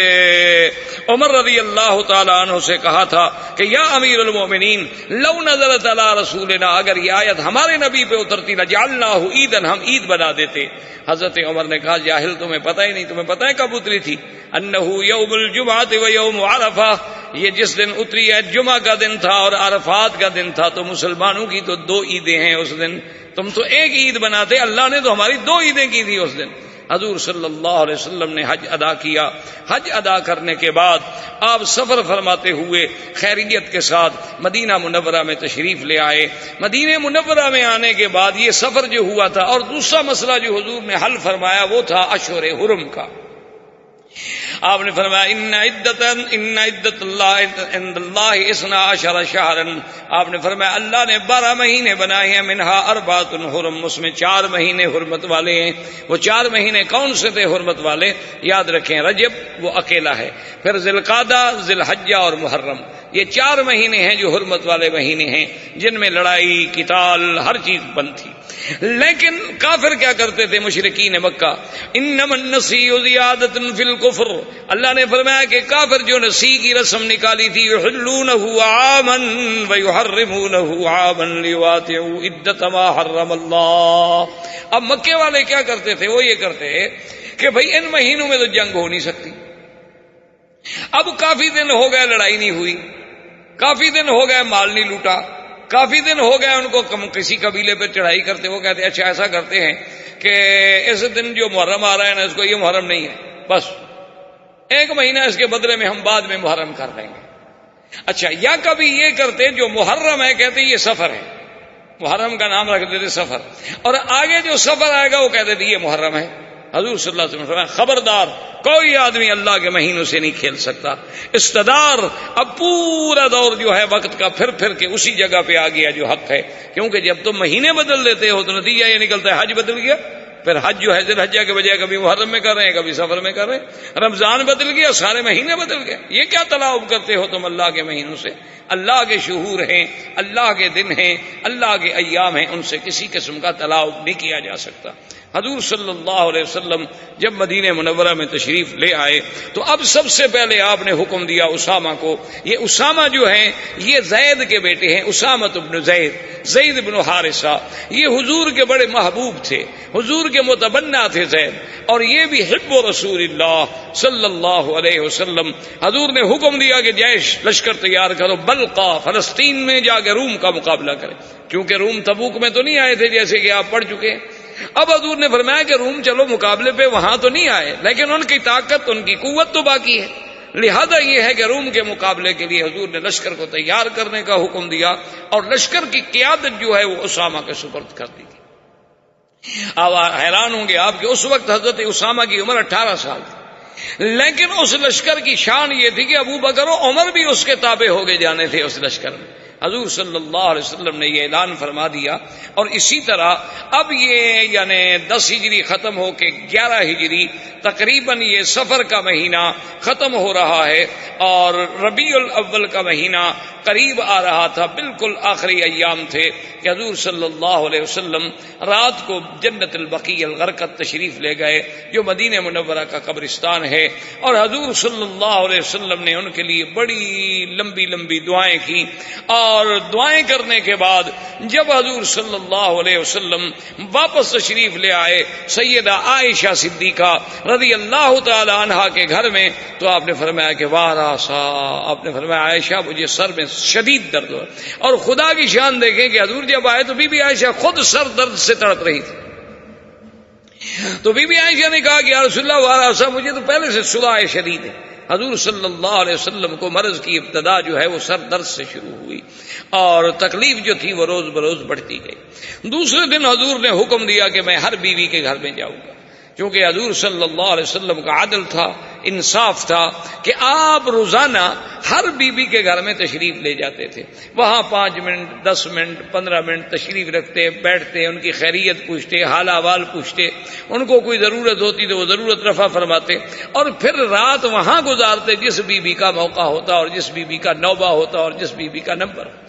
عمر رضی اللہ تعالیٰ عنہ سے کہا تھا کہ یا امیر المومنین لو نزلت علی رسولنا، اگر یہ آیت ہمارے نبی پہ اترتی لجعلناہ عیداً، ہم عید بنا دیتے. حضرت عمر نے کہا جاہل تمہیں پتہ ہی نہیں، تمہیں پتہ ہے کب اتری تھی؟ انہ یوم الجمعۃ و یوم عرفہ، یہ جس دن اتری ہے جمعہ کا دن تھا اور عرفات کا دن تھا، تو مسلمانوں کی تو دو عیدیں ہیں اس دن، تم تو ایک عید بناتے، اللہ نے تو ہماری دو عیدیں کی تھی اس دن. حضور صلی اللہ علیہ وسلم نے حج ادا کیا. حج ادا کرنے کے بعد آپ سفر فرماتے ہوئے خیریت کے ساتھ مدینہ منورہ میں تشریف لے آئے. مدینہ منورہ میں آنے کے بعد یہ سفر جو ہوا تھا، اور دوسرا مسئلہ جو حضور نے حل فرمایا وہ تھا اشہر حرم کا. آپ نے فرمایا ان عدت اللہ عند اللہ 12 شہرا، آپ نے فرمایا اللہ نے 12 مہینے بنائے ہیں، منہا اربعۃ حرم، اس میں 4 مہینے حرمت والے ہیں. وہ 4 مہینے کون سے تھے حرمت والے؟ یاد رکھیں، رجب وہ اکیلا ہے، پھر ذی القعدہ، ذی الحجہ اور محرم، یہ 4 مہینے ہیں جو حرمت والے مہینے ہیں، جن میں لڑائی، قتال، ہر چیز بند تھی. لیکن کافر کیا کرتے تھے مشرکین مکہ؟ انما النسیء زیادۃ فی الکفر، اللہ نے فرمایا کہ کافر جو نسی کی رسم نکالی تھی، یحلونہ عاما ویحرمونہ عاما لیواطئوا عدۃ ما حرم اللہ. اب مکے والے کیا کرتے تھے؟ وہ یہ کرتے کہ بھئی ان مہینوں میں تو جنگ ہو نہیں سکتی. اب کافی دن ہو گئے لڑائی نہیں ہوئی، کافی دن ہو گئے مال نہیں لوٹا، کافی دن ہو گئے ان کو کسی قبیلے پہ چڑھائی کرتے. وہ کہتے اچھا ایسا کرتے ہیں کہ اس دن جو محرم آ رہا ہے نا، اس کو یہ محرم نہیں ہے، بس 1 مہینہ اس کے بدلے میں ہم بعد میں محرم کر دیں گے. اچھا، یا کبھی یہ کرتے جو محرم ہے کہتے یہ سفر ہے، محرم کا نام رکھ دیتے سفر، اور آگے جو سفر آئے گا وہ کہتے تھے یہ محرم ہے۔ حضور صلی اللہ علیہ وسلم فرمایا خبردار، کوئی آدمی اللہ کے مہینوں سے نہیں کھیل سکتا۔ استدار، اب پورا دور جو ہے وقت کا پھر پھر کے اسی جگہ پہ آ گیا جو حق ہے، کیونکہ جب تم مہینے بدل دیتے ہو تو نتیجہ یہ نکلتا ہے حج بدل گیا، پھر حج جو ہے ذی الحجہ کے بجائے کبھی محرم میں کر رہے ہیں کبھی سفر میں کر رہے ہیں، رمضان بدل گیا، سارے مہینے بدل گئے۔ یہ کیا تلاعب کرتے ہو تم اللہ کے مہینوں سے؟ اللہ کے شہور ہیں، اللہ کے دن ہیں، اللہ کے ایام ہیں، ان سے کسی قسم کا تلاعب نہیں کیا جا سکتا۔ حضور صلی اللہ علیہ وسلم جب مدینہ منورہ میں تشریف لے آئے تو اب سب سے پہلے آپ نے حکم دیا اسامہ کو۔ یہ اسامہ جو ہیں یہ زید کے بیٹے ہیں، اسامہ بن زید، زید بن حارثہ، یہ حضور کے بڑے محبوب تھے، حضور کے متبنہ تھے زید، اور یہ بھی حب رسول اللہ صلی اللہ علیہ وسلم۔ حضور نے حکم دیا کہ جیش لشکر تیار کرو، بلقا فلسطین میں جا کے روم کا مقابلہ کرے، کیونکہ روم تبوک میں تو نہیں آئے تھے جیسے کہ آپ پڑھ چکے ہیں۔ اب حضور نے فرمایا کہ روم چلو مقابلے پہ، وہاں تو نہیں آئے لیکن ان کی طاقت، ان کی قوت تو باقی ہے، لہذا یہ ہے کہ روم کے مقابلے کے لیے حضور نے لشکر کو تیار کرنے کا حکم دیا، اور لشکر کی قیادت جو ہے وہ اسامہ کے سپرد کر دی گئی۔ اب حیران ہوں گے آپ کہ اس وقت حضرت اسامہ کی عمر 18 سال تھی، لیکن اس لشکر کی شان یہ تھی کہ ابو بکر و عمر بھی اس کے تابع ہو گئے جانے تھے اس لشکر میں۔ حضور صلی اللہ علیہ وسلم نے یہ اعلان فرما دیا، اور اسی طرح اب یہ یعنی 10 ہجری ختم ہو کے 11 ہجری تقریباً یہ سفر کا مہینہ ختم ہو رہا ہے، اور ربیع الاول کا مہینہ قریب آ رہا تھا، بالکل آخری ایام تھے کہ حضور صلی اللہ علیہ وسلم رات کو جنت البقیع الغرقد تشریف لے گئے جو مدینہ منورہ کا قبرستان ہے، اور حضور صلی اللہ علیہ وسلم نے ان کے لیے بڑی لمبی لمبی دعائیں کی، اور دعائیں کرنے کے بعد جب حضور صلی اللہ علیہ وسلم واپس تشریف لے آئے سیدہ عائشہ صدیقہ رضی اللہ تعالی عنہا کے گھر میں، تو آپ نے فرمایا کہ واراسا، آپ نے فرمایا عائشہ مجھے سر میں شدید درد ہو، اور خدا کی شان دیکھیں کہ حضور جب آئے تو بی بی عائشہ خود سر درد سے تڑپ رہی تھی، تو بی بی عائشہ نے کہا کہ یا رسول اللہ واراسا، مجھے تو پہلے سے صداع شدید ہے۔ حضور صلی اللہ علیہ وسلم کو مرض کی ابتدا جو ہے وہ سر درد سے شروع ہوئی، اور تکلیف جو تھی وہ روز بروز بڑھتی گئی۔ دوسرے دن حضور نے حکم دیا کہ میں ہر بیوی کے گھر میں جاؤں گا، کیونکہ حضور صلی اللہ علیہ وسلم کا عدل تھا، انصاف تھا کہ آپ روزانہ ہر بیوی کے گھر میں تشریف لے جاتے تھے، وہاں 5 منٹ 10 منٹ 15 منٹ تشریف رکھتے، بیٹھتے، ان کی خیریت پوچھتے، حال احوال پوچھتے، ان کو کوئی ضرورت ہوتی تو وہ ضرورت رفع فرماتے، اور پھر رات وہاں گزارتے جس بیوی کا موقع ہوتا اور جس بیوی کا نوبہ ہوتا اور جس بیوی کا نمبر ہوتا۔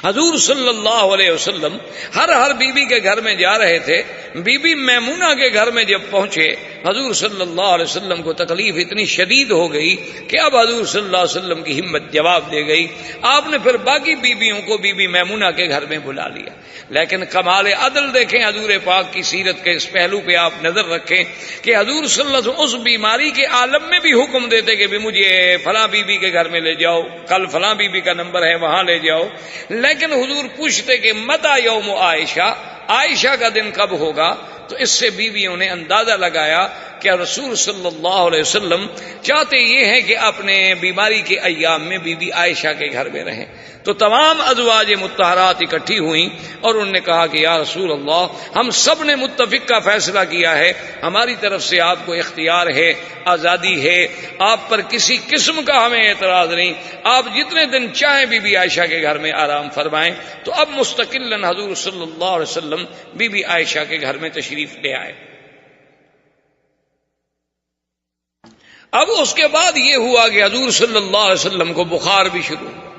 حضور صلی اللہ علیہ وسلم ہر بیوی کے گھر میں جا رہے تھے۔ بی بی میمونہ کے گھر میں جب پہنچے حضور صلی اللہ علیہ وسلم کو تکلیف اتنی شدید ہو گئی کہ اب حضور صلی اللہ علیہ وسلم کی ہمت جواب دے گئی، آپ نے پھر باقی بیویوں کو بی بی میمونہ کے گھر میں بلا لیا۔ لیکن کمال عدل دیکھیں حضور پاک کی سیرت کے اس پہلو پہ آپ نظر رکھیں کہ حضور صلی اللہ علیہ وسلم اس بیماری کے عالم میں بھی حکم دیتے کہ بھی مجھے فلاں بیوی کے گھر میں لے جاؤ، کل فلاں بیوی کا نمبر ہے وہاں لے جاؤ، لیکن حضور پوچھتے کہ متى یوم عائشہ، عائشہ کا دن کب ہوگا؟ تو اس سے بیویوں نے اندازہ لگایا کہ رسول صلی اللہ علیہ وسلم چاہتے یہ ہیں کہ اپنے بیماری کے ایام میں بی بی عائشہ کے گھر میں رہیں۔ تو تمام ازواج مطہرات اکٹھی ہوئیں اور انہوں نے کہا کہ یا رسول اللہ، ہم سب نے متفق کا فیصلہ کیا ہے، ہماری طرف سے آپ کو اختیار ہے، آزادی ہے، آپ پر کسی قسم کا ہمیں اعتراض نہیں، آپ جتنے دن چاہیں بی بی عائشہ کے گھر میں آرام فرمائیں۔ تو اب مستقلاً حضور صلی اللہ علیہ وسلم بی بی عائشہ کے گھر میں تشریف لے آئے۔ اب اس کے بعد یہ ہوا کہ حضور صلی اللہ علیہ وسلم کو بخار بھی شروع ہوا،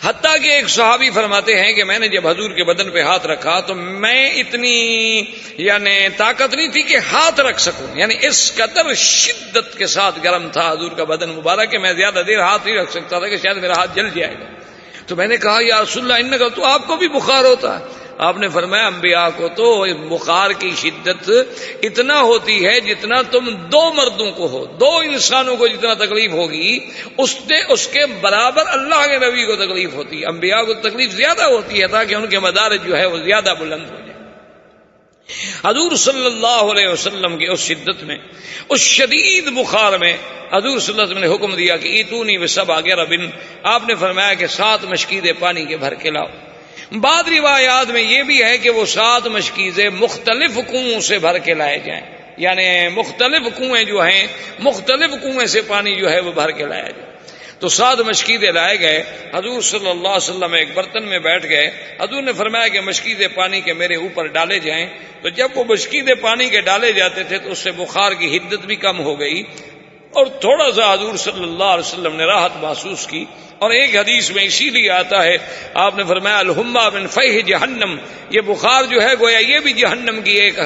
حتیٰ کہ ایک صحابی فرماتے ہیں کہ میں نے جب حضور کے بدن پہ ہاتھ رکھا تو میں اتنی طاقت نہیں تھی کہ ہاتھ رکھ سکوں، اس قدر شدت کے ساتھ گرم تھا حضور کا بدن مبارک کہ میں زیادہ دیر ہاتھ نہیں رکھ سکتا تھا کہ شاید میرا ہاتھ جل جائے گا۔ تو میں نے کہا یا رسول اللہ انکا، تو آپ کو بھی بخار ہوتا ہے؟ آپ نے فرمایا انبیاء کو تو بخار کی شدت اتنا ہوتی ہے جتنا تم 2 مردوں کو ہو، 2 انسانوں کو جتنا تکلیف ہوگی اس کے برابر اللہ کے نبی کو تکلیف ہوتی ہے، انبیاء کو تکلیف زیادہ ہوتی ہے تاکہ ان کے مدارج جو ہے وہ زیادہ بلند ہو جائے۔ حضور صلی اللہ علیہ وسلم کی اس شدت میں، اس شدید بخار میں حضور صلی اللہ علیہ وسلم نے حکم دیا کہ ایتونی بسبع غرب، آپ نے فرمایا کہ 7 مشکیزیں پانی کے بھر کے لاؤ۔ بعض روایات میں یہ بھی ہے کہ وہ 7 مشکیزیں مختلف کنویں سے بھر کے لائے جائیں، یعنی مختلف کنویں جو ہیں، مختلف کنویں سے پانی جو ہے وہ بھر کے لایا جائے۔ تو 7 مشکیزیں لائے گئے، حضور صلی اللہ علیہ وسلم ایک برتن میں بیٹھ گئے، حضور نے فرمایا کہ مشکیزیں پانی کے میرے اوپر ڈالے جائیں۔ تو جب وہ مشکیزیں پانی کے ڈالے جاتے تھے تو اس سے بخار کی حدت بھی کم ہو گئی اور تھوڑا سا حضور صلی اللہ علیہ وسلم نے راحت محسوس کی۔ اور ایک حدیث میں اسی لیے آتا ہے، آپ نے فرمایا الحمى من فیح جہنم، یہ بخار جو ہے گویا یہ بھی جہنم کی ایک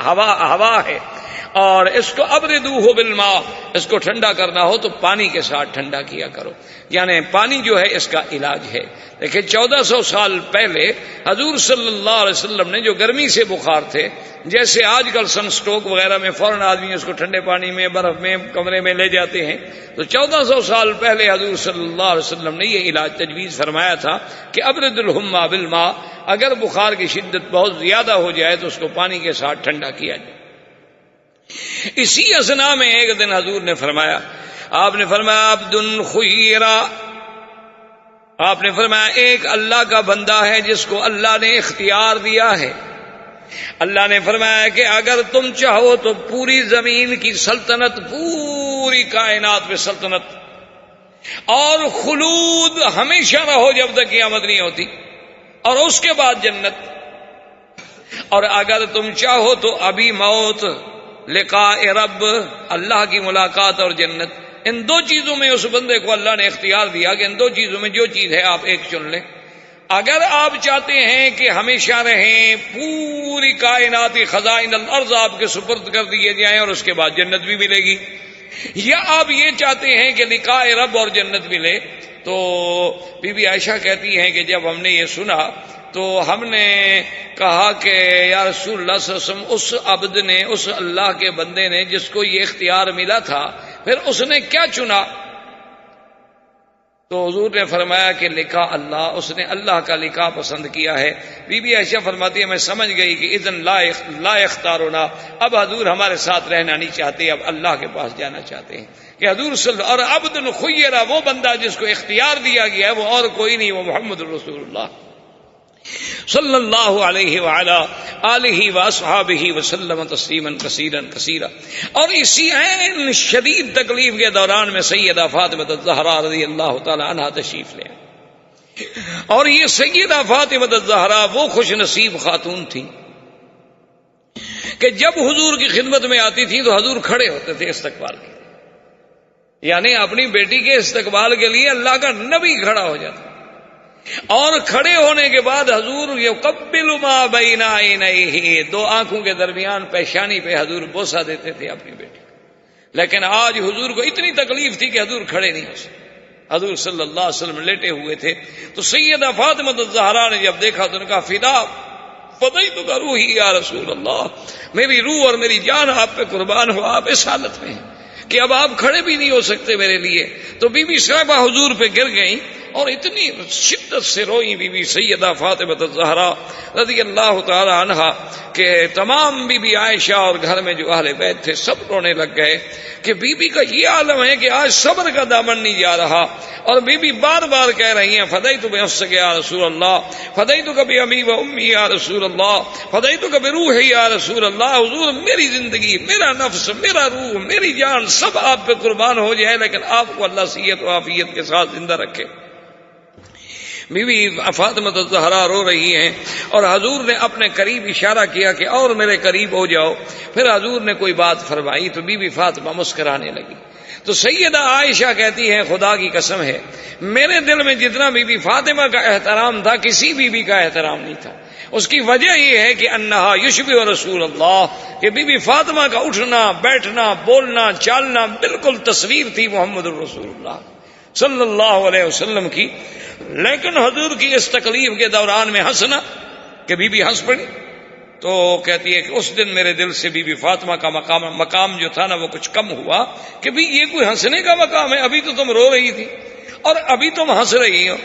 ہوا ہے، اور اس کو ابردوہ بالماء، اس کو ٹھنڈا کرنا ہو تو پانی کے ساتھ ٹھنڈا کیا کرو، یعنی پانی جو ہے اس کا علاج ہے۔ دیکھیں 1400 سال پہلے حضور صلی اللہ علیہ وسلم نے جو گرمی سے بخار تھے، جیسے آج کل سن سٹروک وغیرہ میں فوراً آدمی اس کو ٹھنڈے پانی میں برف میں کمرے میں لے جاتے ہیں، تو 1400 سال پہلے حضور صلی اللہ علیہ وسلم نے یہ علاج تجویز فرمایا تھا کہ ابرد الحمى بالماء، اگر بخار کی شدت بہت زیادہ ہو جائے تو اس کو پانی کے ساتھ ٹھنڈا کیا جائے۔ اسی اثنا میں ایک دن حضور نے فرمایا، آپ نے فرمایا عبد خیرا، آپ نے فرمایا ایک اللہ کا بندہ ہے جس کو اللہ نے اختیار دیا ہے۔ اللہ نے فرمایا کہ اگر تم چاہو تو پوری زمین کی سلطنت، پوری کائنات میں سلطنت، اور خلود ہمیشہ رہو جب تک قیامت نہیں ہوتی، اور اس کے بعد جنت، اور اگر تم چاہو تو ابھی موت، لقاء رب، اللہ کی ملاقات اور جنت، ان 2 چیزوں میں اس بندے کو اللہ نے اختیار دیا کہ ان 2 چیزوں میں جو چیز ہے آپ ایک چن لیں۔ اگر آپ چاہتے ہیں کہ ہمیشہ رہیں، پوری کائناتی خزائن الارض آپ کے سپرد کر دیے جائیں اور اس کے بعد جنت بھی ملے گی، یا آپ یہ چاہتے ہیں کہ لقاء رب اور جنت ملے، تو بی بی عائشہ کہتی ہیں کہ جب ہم نے یہ سنا تو ہم نے کہا کہ یا رسول اللہ صلی اللہ علیہ وسلم، اس عبد نے، اس اللہ کے بندے نے جس کو یہ اختیار ملا تھا، پھر اس نے کیا چنا؟ تو حضور نے فرمایا کہ لقاء اللہ، اس نے اللہ کا لقاء پسند کیا ہے۔ بی بی عائشہ فرماتی ہے میں سمجھ گئی کہ اذن لا اختارنا، اب حضور ہمارے ساتھ رہنا نہیں چاہتے، اب اللہ کے پاس جانا چاہتے ہیں کہ حضور صلی اللہ، اور عبد خیرہ، وہ بندہ جس کو اختیار دیا گیا ہے وہ اور کوئی نہیں، وہ محمد رسول اللہ صلی اللہ علیہ وعلا آلہ واصحابہ وسلم تسلیما کثیرا کثیرا۔ اور اسی عین شدید تکلیف کے دوران میں سیدہ فاطمہ الزہرا رضی اللہ تعالی عنہا تشریف لے، اور یہ سیدہ فاطمہ الزہرا وہ خوش نصیب خاتون تھی کہ جب حضور کی خدمت میں آتی تھی تو حضور کھڑے ہوتے تھے استقبال کے، یعنی اپنی بیٹی کے استقبال کے لیے اللہ کا نبی کھڑا ہو جاتا، اور کھڑے ہونے کے بعد حضور یقبل ما بین عینیہ، 2 آنکھوں کے درمیان پیشانی پہ حضور بوسہ دیتے تھے اپنی بیٹی کو۔ لیکن آج حضور کو اتنی تکلیف تھی کہ حضور کھڑے نہیں ہو سکتے، حضور صلی اللہ علیہ وسلم لیٹے ہوئے تھے۔ تو سیدہ فاطمہ الزہرا نے جب دیکھا تو نے کہا فدا فدیتک روحی یا رسول اللہ، میری روح اور میری جان آپ پہ قربان ہو، آپ اس حالت میں ہیں کہ اب آپ کھڑے بھی نہیں ہو سکتے میرے لیے۔ تو بی بی صاحبہ حضور پہ گر گئیں اور اتنی شدت سے روئی بی بی سیدہ فاطمہ الزہرا رضی اللہ تعالی عنہا کہ تمام بی بی عائشہ اور گھر میں جو اہل بیت تھے سب رونے لگ گئے کہ بی بی کا یہ عالم ہے کہ آج صبر کا دامن نہیں جا رہا، اور بی بی بار بار کہہ رہی ہیں فدیت بنفسک یا رسول اللہ، فدیتک بابی و امی یا رسول اللہ، فدیتک بروحی یا رسول اللہ، حضور میری زندگی، میرا نفس، میرا روح، میری جان سب آپ پہ قربان ہو جائے، لیکن آپ کو اللہ صحت و عافیت کے ساتھ زندہ رکھے۔ بی بی فاطمہ الزہرا رو رہی ہیں، اور حضور نے اپنے قریب اشارہ کیا کہ اور میرے قریب ہو جاؤ۔ پھر حضور نے کوئی بات فرمائی تو بی بی فاطمہ مسکرانے لگی۔ تو سیدہ عائشہ کہتی ہیں خدا کی قسم ہے میرے دل میں جتنا بی بی فاطمہ کا احترام تھا کسی بی بی کا احترام نہیں تھا۔ اس کی وجہ یہ ہے کہ انہا یشبہ رسول اللہ، کہ بی بی فاطمہ کا اٹھنا بیٹھنا بولنا چالنا بالکل تصویر تھی محمد الرسول اللہ صلی اللہ علیہ وسلم کی۔ لیکن حضور کی اس تکلیف کے دوران میں ہنسنا، کہ بی بی ہنس پڑی، تو کہتی ہے کہ اس دن میرے دل سے بی بی فاطمہ کا مقام جو تھا نا وہ کچھ کم ہوا کہ بھی یہ کوئی ہنسنے کا مقام ہے، ابھی تو تم رو رہی تھی اور ابھی تم ہنس رہی ہو۔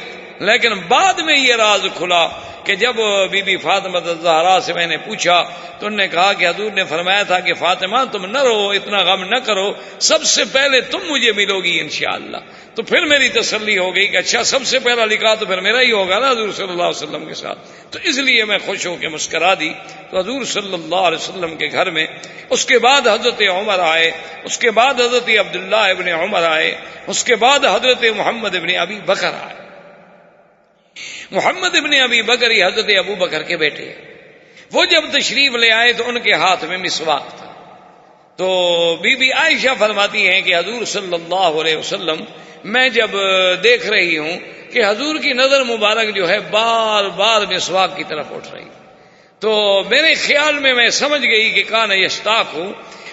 لیکن بعد میں یہ راز کھلا کہ جب بی بی فاطمہ الزہرا سے میں نے پوچھا تو انہوں نے کہا کہ حضور نے فرمایا تھا کہ فاطمہ تم نہ رو، اتنا غم نہ کرو، سب سے پہلے تم مجھے ملو گی انشاءاللہ۔ تو پھر میری تسلی ہو گئی کہ اچھا سب سے پہلا لکھا تو پھر میرا ہی ہوگا نا حضور صلی اللہ علیہ وسلم کے ساتھ، تو اس لیے میں خوش ہو کے مسکرا دی۔ تو حضور صلی اللہ علیہ وسلم کے گھر میں اس کے بعد حضرت عمر آئے، اس کے بعد حضرت عبداللہ ابن عمر آئے، اس کے بعد حضرت محمد ابن ابی بکر آئے۔ محمد ابن ابی بکر ہی حضرت ابو بکر کے بیٹے ہیں۔ وہ جب تشریف لے آئے تو ان کے ہاتھ میں مسواک تھا۔ تو بی بی عائشہ فرماتی ہیں کہ حضور صلی اللہ علیہ وسلم میں جب دیکھ رہی ہوں کہ حضور کی نظر مبارک جو ہے بار بار مسواک کی طرف اٹھ رہی، تو میرے خیال میں سمجھ گئی کہ کان یشتاق ہوں،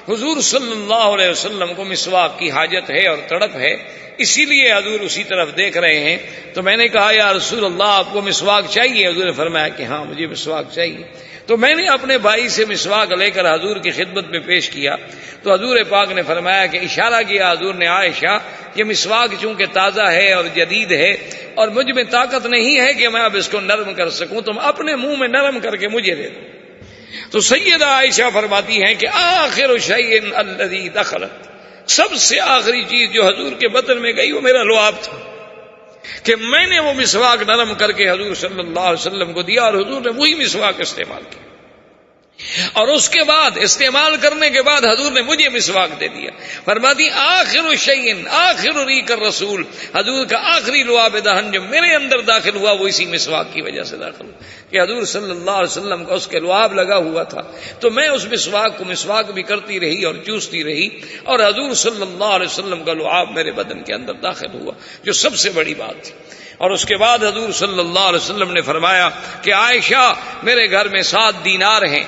حضور صلی اللہ علیہ وسلم کو مسواک کی حاجت ہے اور تڑپ ہے، اسی لیے حضور اسی طرف دیکھ رہے ہیں۔ تو میں نے کہا یا رسول اللہ آپ کو مسواک چاہیے؟ حضور نے فرمایا کہ ہاں مجھے مسواک چاہیے۔ تو میں نے اپنے بھائی سے مسواک لے کر حضور کی خدمت میں پیش کیا تو حضور پاک نے فرمایا کہ اشارہ کیا حضور نے عائشہ یہ مسواک چونکہ تازہ ہے اور جدید ہے اور مجھ میں طاقت نہیں ہے کہ میں اب اس کو نرم کر سکوں، تم اپنے منہ میں نرم کر کے مجھے دے دو۔ تو سیدہ عائشہ فرماتی ہیں کہ آخر شیء الذی دخلت، سب سے آخری چیز جو حضور کے بطن میں گئی وہ میرا لعاب تھا کہ میں نے وہ مسواک نرم کر کے حضور صلی اللہ علیہ وسلم کو دیا اور حضور نے وہی مسواک استعمال کیا، اور اس کے بعد استعمال کرنے کے بعد حضور نے مجھے مسواک دے دیا۔ فرماتی آخر شیء آخر ریق الرسول، حضور کا آخری لعاب دہن جو میرے اندر داخل ہوا وہ اسی مسواک کی وجہ سے داخل ہوا کہ حضور صلی اللہ علیہ وسلم کا اس کے لعاب لگا ہوا تھا، تو میں اس مسواک کو مسواک بھی کرتی رہی اور چوستی رہی، اور حضور صلی اللہ علیہ وسلم کا لعاب میرے بدن کے اندر داخل ہوا، جو سب سے بڑی بات تھی۔ اور اس کے بعد حضور صلی اللہ علیہ وسلم نے فرمایا کہ عائشہ میرے گھر میں 7 دینار ہیں۔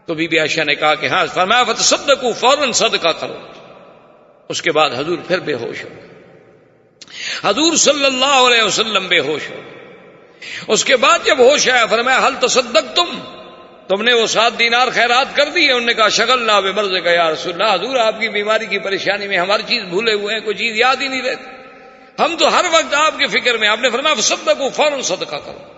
تو بی بی عائشہ نے کہا کہ ہاں، فرمایا فتصدقوا، فوراً صدقہ کرو۔ اس کے بعد حضور پھر بے ہوش ہو، حضور صلی اللہ علیہ وسلم بے ہوش ہو۔ اس کے بعد جب ہوش آیا فرمایا حل تصدقتم، تم نے وہ 7 دینار خیرات کر دی؟ انہوں نے کہا شغلنا بمرضک یا رسول اللہ، حضور آپ کی بیماری کی پریشانی میں ہماری چیز بھولے ہوئے ہیں، کوئی چیز یاد ہی نہیں رہتی، ہم تو ہر وقت آپ کے فکر میں۔ آپ نے فرمایا فصدقوا، فوراً صدقہ کرو۔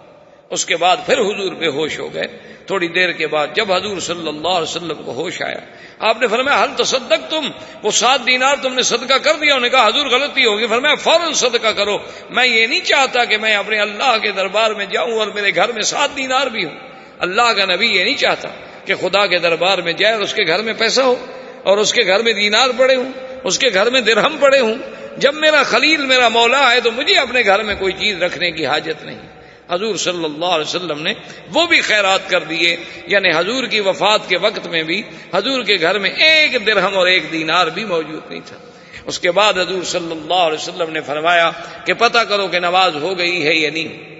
اس کے بعد پھر حضور بے ہوش ہو گئے۔ تھوڑی دیر کے بعد جب حضور صلی اللہ علیہ وسلم کو ہوش آیا آپ نے فرمایا حل تصدقتم، وہ 7 دینار تم نے صدقہ کر دیا؟ انہوں نے کہا حضور غلطی ہوگی۔ فرمایا فوراً صدقہ کرو، میں یہ نہیں چاہتا کہ میں اپنے اللہ کے دربار میں جاؤں اور میرے گھر میں 7 دینار بھی ہوں۔ اللہ کا نبی یہ نہیں چاہتا کہ خدا کے دربار میں جائے اور اس کے گھر میں پیسہ ہو اور اس کے گھر میں دینار پڑے ہوں، اس کے گھر میں درہم پڑے ہوں۔ جب میرا خلیل میرا مولا ہے تو مجھے اپنے گھر میں کوئی چیز رکھنے کی حاجت نہیں۔ حضور صلی اللہ علیہ وسلم نے وہ بھی خیرات کر دیے، یعنی حضور کی وفات کے وقت میں بھی حضور کے گھر میں 1 درہم اور 1 دینار بھی موجود نہیں تھا۔ اس کے بعد حضور صلی اللہ علیہ وسلم نے فرمایا کہ پتہ کرو کہ نماز ہو گئی ہے یا نہیں۔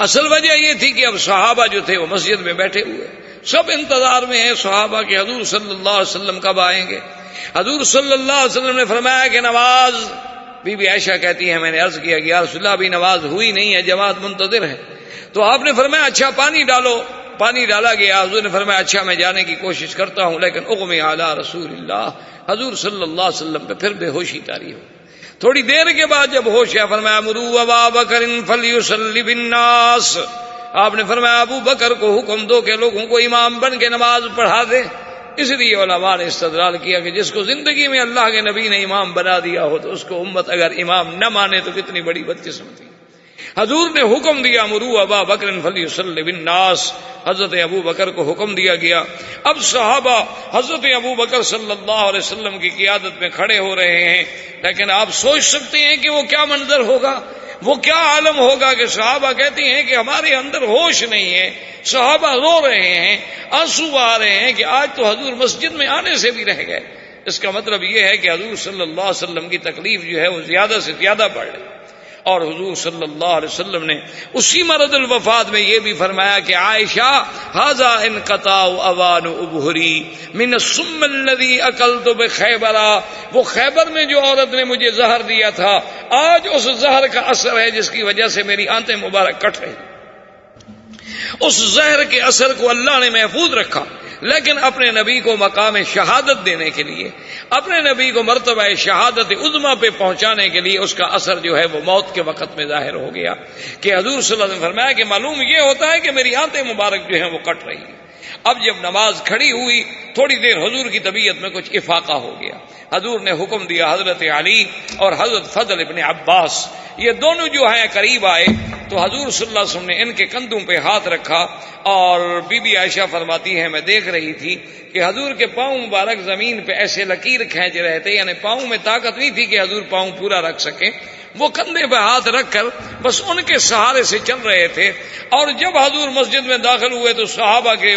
اصل وجہ یہ تھی کہ اب صحابہ جو تھے وہ مسجد میں بیٹھے ہوئے، سب انتظار میں ہیں صحابہ کہ حضور صلی اللہ علیہ وسلم کب آئیں گے۔ حضور صلی اللہ علیہ وسلم نے فرمایا کہ نماز، بی بی عائشہ کہتی ہے میں نے عرض کیا کہ یا رسول اللہ ابھی نماز ہوئی نہیں ہے، جماعت منتظر ہے۔ تو آپ نے فرمایا اچھا پانی ڈالو، پانی ڈالا گیا۔ حضور نے فرمایا اچھا میں جانے کی کوشش کرتا ہوں، لیکن اغمی علی رسول اللہ، حضور صلی اللہ علیہ وسلم پہ پھر بے ہوشی طاری ہو۔ تھوڑی دیر کے بعد جب ہوش ہے فرمایا مروا ابا بکر فلیصلی بالناس، آپ نے فرمایا ابو بکر کو حکم دو کہ لوگوں کو امام بن کے نماز پڑھا دے۔ اس لیے علماء نے استدلال کیا کہ جس کو زندگی میں اللہ کے نبی نے امام بنا دیا ہو تو اس کو امت اگر امام نہ مانے تو کتنی بڑی بدقسمتی۔ حضور نے حکم دیا مروا ابا بکر فلیصلی بالناس، حضرت ابو بکر کو حکم دیا گیا۔ اب صحابہ حضرت ابو بکر صلی اللہ علیہ وسلم کی قیادت میں کھڑے ہو رہے ہیں، لیکن آپ سوچ سکتے ہیں کہ وہ کیا منظر ہوگا، وہ کیا عالم ہوگا کہ صحابہ کہتے ہیں کہ ہمارے اندر ہوش نہیں ہے، صحابہ رو رہے ہیں، آنسو آ رہے ہیں کہ آج تو حضور مسجد میں آنے سے بھی رہ گئے۔ اس کا مطلب یہ ہے کہ حضور صلی اللہ علیہ وسلم کی تکلیف جو ہے وہ زیادہ سے زیادہ بڑھ رہی۔ اور حضور صلی اللہ علیہ وسلم نے اسی مرض الوفات میں یہ بھی فرمایا کہ عائشہ ھذا انقطاع اوان ابہری من السم الذی اکلت بخیبر، وہ خیبر میں جو عورت نے مجھے زہر دیا تھا آج اس زہر کا اثر ہے جس کی وجہ سے میری آنتیں مبارک کٹ رہی۔ اس زہر کے اثر کو اللہ نے محفوظ رکھا، لیکن اپنے نبی کو مقام شہادت دینے کے لیے، اپنے نبی کو مرتبہ شہادت عظمیٰ پہ پہنچانے کے لیے اس کا اثر جو ہے وہ موت کے وقت میں ظاہر ہو گیا کہ حضور صلی اللہ علیہ وسلم نے فرمایا کہ معلوم یہ ہوتا ہے کہ میری آنتیں مبارک جو ہیں وہ کٹ رہی ہیں۔ اب جب نماز کھڑی ہوئی تھوڑی دیر حضور کی طبیعت میں کچھ افاقہ ہو گیا، حضور نے حکم دیا حضرت علی اور حضرت فضل ابن عباس یہ دونوں جو ہیں قریب آئے تو حضور صلی اللہ علیہ وسلم نے ان کے کندھوں پہ ہاتھ رکھا، اور بی بی عائشہ فرماتی ہے میں دیکھ رہی تھی کہ حضور کے پاؤں مبارک زمین پہ ایسے لکیر کھینچ رہے تھے، یعنی پاؤں میں طاقت نہیں تھی کہ حضور پاؤں پورا رکھ سکیں، وہ کندھے پہ ہاتھ رکھ کر بس ان کے سہارے سے چل رہے تھے۔ اور جب حضور مسجد میں داخل ہوئے تو صحابہ کے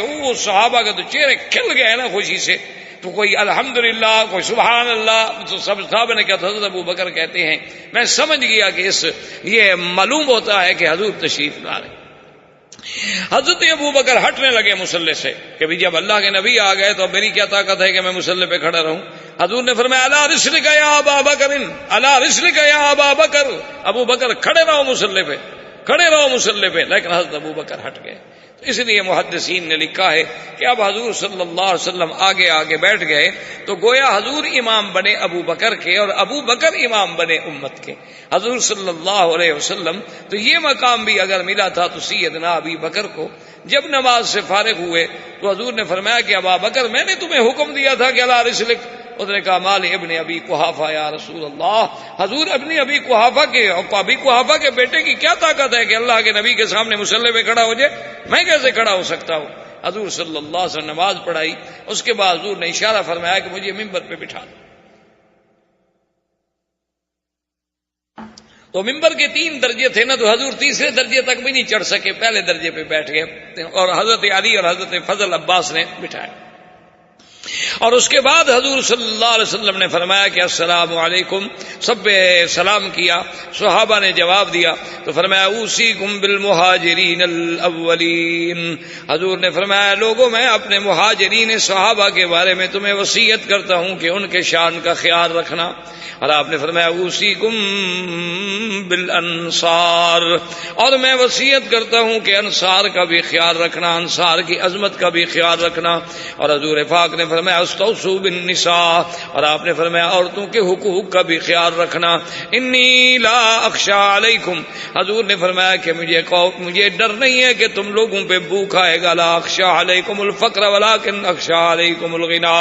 تو چہرے کھل گئے نا خوشی سے، تو کوئی الحمدللہ، کوئی سبحان اللہ، تو سب صحابہ نے کہا حضرت ابو بکر کہتے ہیں میں سمجھ گیا کہ یہ معلوم ہوتا ہے کہ حضور تشریف لا رہے۔ حضرت ابو بکر ہٹنے لگے مصلی سے کہ بھی جب اللہ کے نبی آ گئے تو اب میری کیا طاقت ہے کہ میں مصلی پہ کھڑا رہوں۔ حضور نے فرمایا الا رسلک یا ابا بکر، الا رسلک یا ابا بکر، ابو بکر کھڑے رہو مصلی پہ، کھڑے رہو مصلی پہ، لیکن حضرت ابو بکر ہٹ گئے۔ تو اس لیے محدثین نے لکھا ہے کہ اب حضور صلی اللہ علیہ وسلم آگے آگے بیٹھ گئے تو گویا حضور امام بنے ابو بکر کے اور ابو بکر امام بنے امت کے، حضور صلی اللہ علیہ وسلم۔ تو یہ مقام بھی اگر ملا تھا تو سیدنا ابی بکر کو جب نماز سے فارغ ہوئے تو حضور نے فرمایا کہ ابا بکر میں نے تمہیں حکم دیا تھا کہ الا رسلک، اس نے کہا مال ابن ابی قحافہ یا رسول اللہ، حضور ابن ابی قحافہ کے بیٹے کی کیا طاقت ہے کہ اللہ کے نبی کے سامنے مصلی پہ کھڑا ہو جائے، میں کیسے کھڑا ہو سکتا ہوں۔ حضور صلی اللہ علیہ وسلم نماز پڑھائی، اس کے بعد حضور نے اشارہ فرمایا کہ مجھے ممبر پہ بٹھا دو۔ تو ممبر کے 3 درجے تھے نا، تو حضور تیسرے درجے تک بھی نہیں چڑھ سکے، پہلے درجے پہ بیٹھ گئے اور حضرت علی اور حضرت فضل عباس نے بٹھایا۔ اور اس کے بعد حضور صلی اللہ علیہ وسلم نے فرمایا کہ السلام علیکم، سب پہ سلام کیا، صحابہ نے جواب دیا تو فرمایا اوصیکم بالمہاجرین الاولین، حضور نے فرمایا لوگوں میں اپنے مہاجرین صحابہ کے بارے میں تمہیں وصیت کرتا ہوں کہ ان کے شان کا خیال رکھنا۔ اور آپ نے فرمایا اوصیکم بالانصار، اور میں وصیت کرتا ہوں کہ انصار کا بھی خیال رکھنا، انصار کی عظمت کا بھی خیال رکھنا۔ اور حضور پاک نے فرمایا استوصوا بالنساء، اور آپ نے فرمایا عورتوں کے حقوق کا بھی خیال رکھنا۔ انی لا اخشی علیکم، حضور نے فرمایا کہ مجھے ڈر نہیں ہے کہ تم لوگوں پہ بھوک آئے گا، لا اخشی علیکم الفقر ولکن اخشی علیکم الغنا،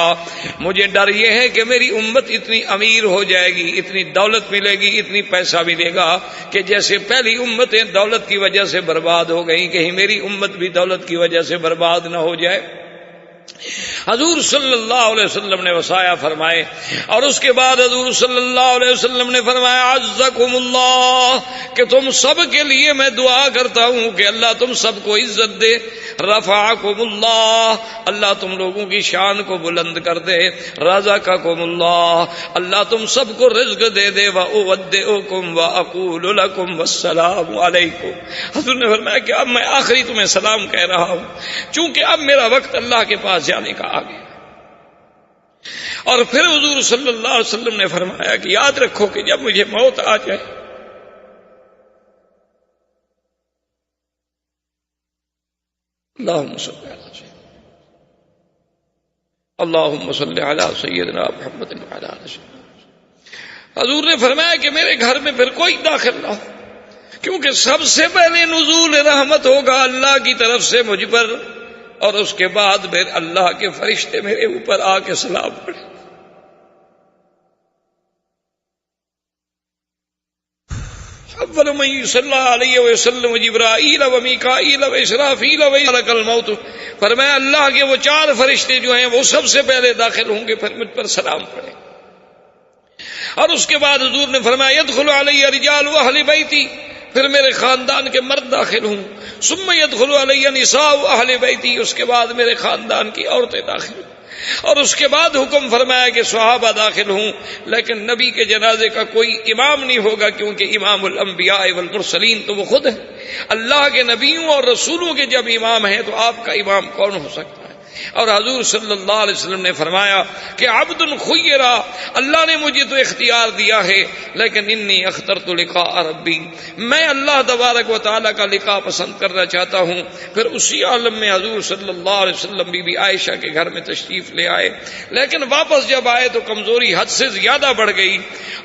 مجھے ڈر یہ ہے کہ میری امت اتنی امیر ہو جائے گی، اتنی دولت ملے گی، اتنی پیسہ ملے گا کہ جیسے پہلی امتیں دولت کی وجہ سے برباد ہو گئیں، کہیں میری امت بھی دولت کی وجہ سے برباد نہ ہو جائے۔ حضور صلی اللہ علیہ وسلم نے وصایا فرمائے، اور اس کے بعد حضور صلی اللہ علیہ وسلم نے فرمایا عزکم اللہ، کہ تم سب کے لیے میں دعا کرتا ہوں کہ اللہ تم سب کو عزت دے، رفعکم اللہ، اللہ تم لوگوں کی شان کو بلند کر دے، رزقکم اللہ، اللہ تم سب کو رزق دے دے، واودعکم واقول لکم والسلام علیکم۔ حضور نے فرمایا کہ اب میں آخری تمہیں سلام کہہ رہا ہوں، چونکہ اب میرا وقت اللہ کے پاس جانے کا آ گیا۔ اور پھر حضور صلی اللہ علیہ وسلم نے فرمایا کہ یاد رکھو کہ جب مجھے موت آ جائے اللہم صلی علی سیدنا محمد وعلی آلہ سیدنا۔ حضور نے فرمایا کہ میرے گھر میں پھر کوئی داخل نہ ہو، کیونکہ سب سے پہلے نزول رحمت ہوگا اللہ کی طرف سے مجھ پر، اور اس کے بعد پھر اللہ کے فرشتے میرے اوپر آ کے سلام پڑھیں۔ اول من صلی علیہ وسلم جبرائیل و میکائیل و اسرافیل و ملک الموت، فرمایا اللہ کے وہ 4 فرشتے جو ہیں وہ سب سے پہلے داخل ہوں گے، پھر مجھ پر سلام پڑھیں۔ اور اس کے بعد حضور نے فرمایا یدخل علی رجال اہل بیتی، پھر میرے خاندان کے مرد داخل ہوں، ثم يدخل علی نساء اہل بیتی، اس کے بعد میرے خاندان کی عورتیں داخل ہوں۔ اور اس کے بعد حکم فرمایا کہ صحابہ داخل ہوں، لیکن نبی کے جنازے کا کوئی امام نہیں ہوگا، کیونکہ امام الانبیاء والمرسلین تو وہ خود ہیں۔ اللہ کے نبیوں اور رسولوں کے جب امام ہیں تو آپ کا امام کون ہو سکتا ہے؟ اور حضور صلی اللہ علیہ وسلم نے فرمایا کہ عبد خیرا، اللہ نے مجھے تو اختیار دیا ہے، لیکن انی اخترت لقاء ربی، میں اللہ تبارک و تعالیٰ کا لقاء پسند کرنا چاہتا ہوں۔ پھر اسی عالم میں حضور صلی اللہ علیہ وسلم بی بی عائشہ کے گھر میں تشریف لے آئے، لیکن واپس جب آئے تو کمزوری حد سے زیادہ بڑھ گئی،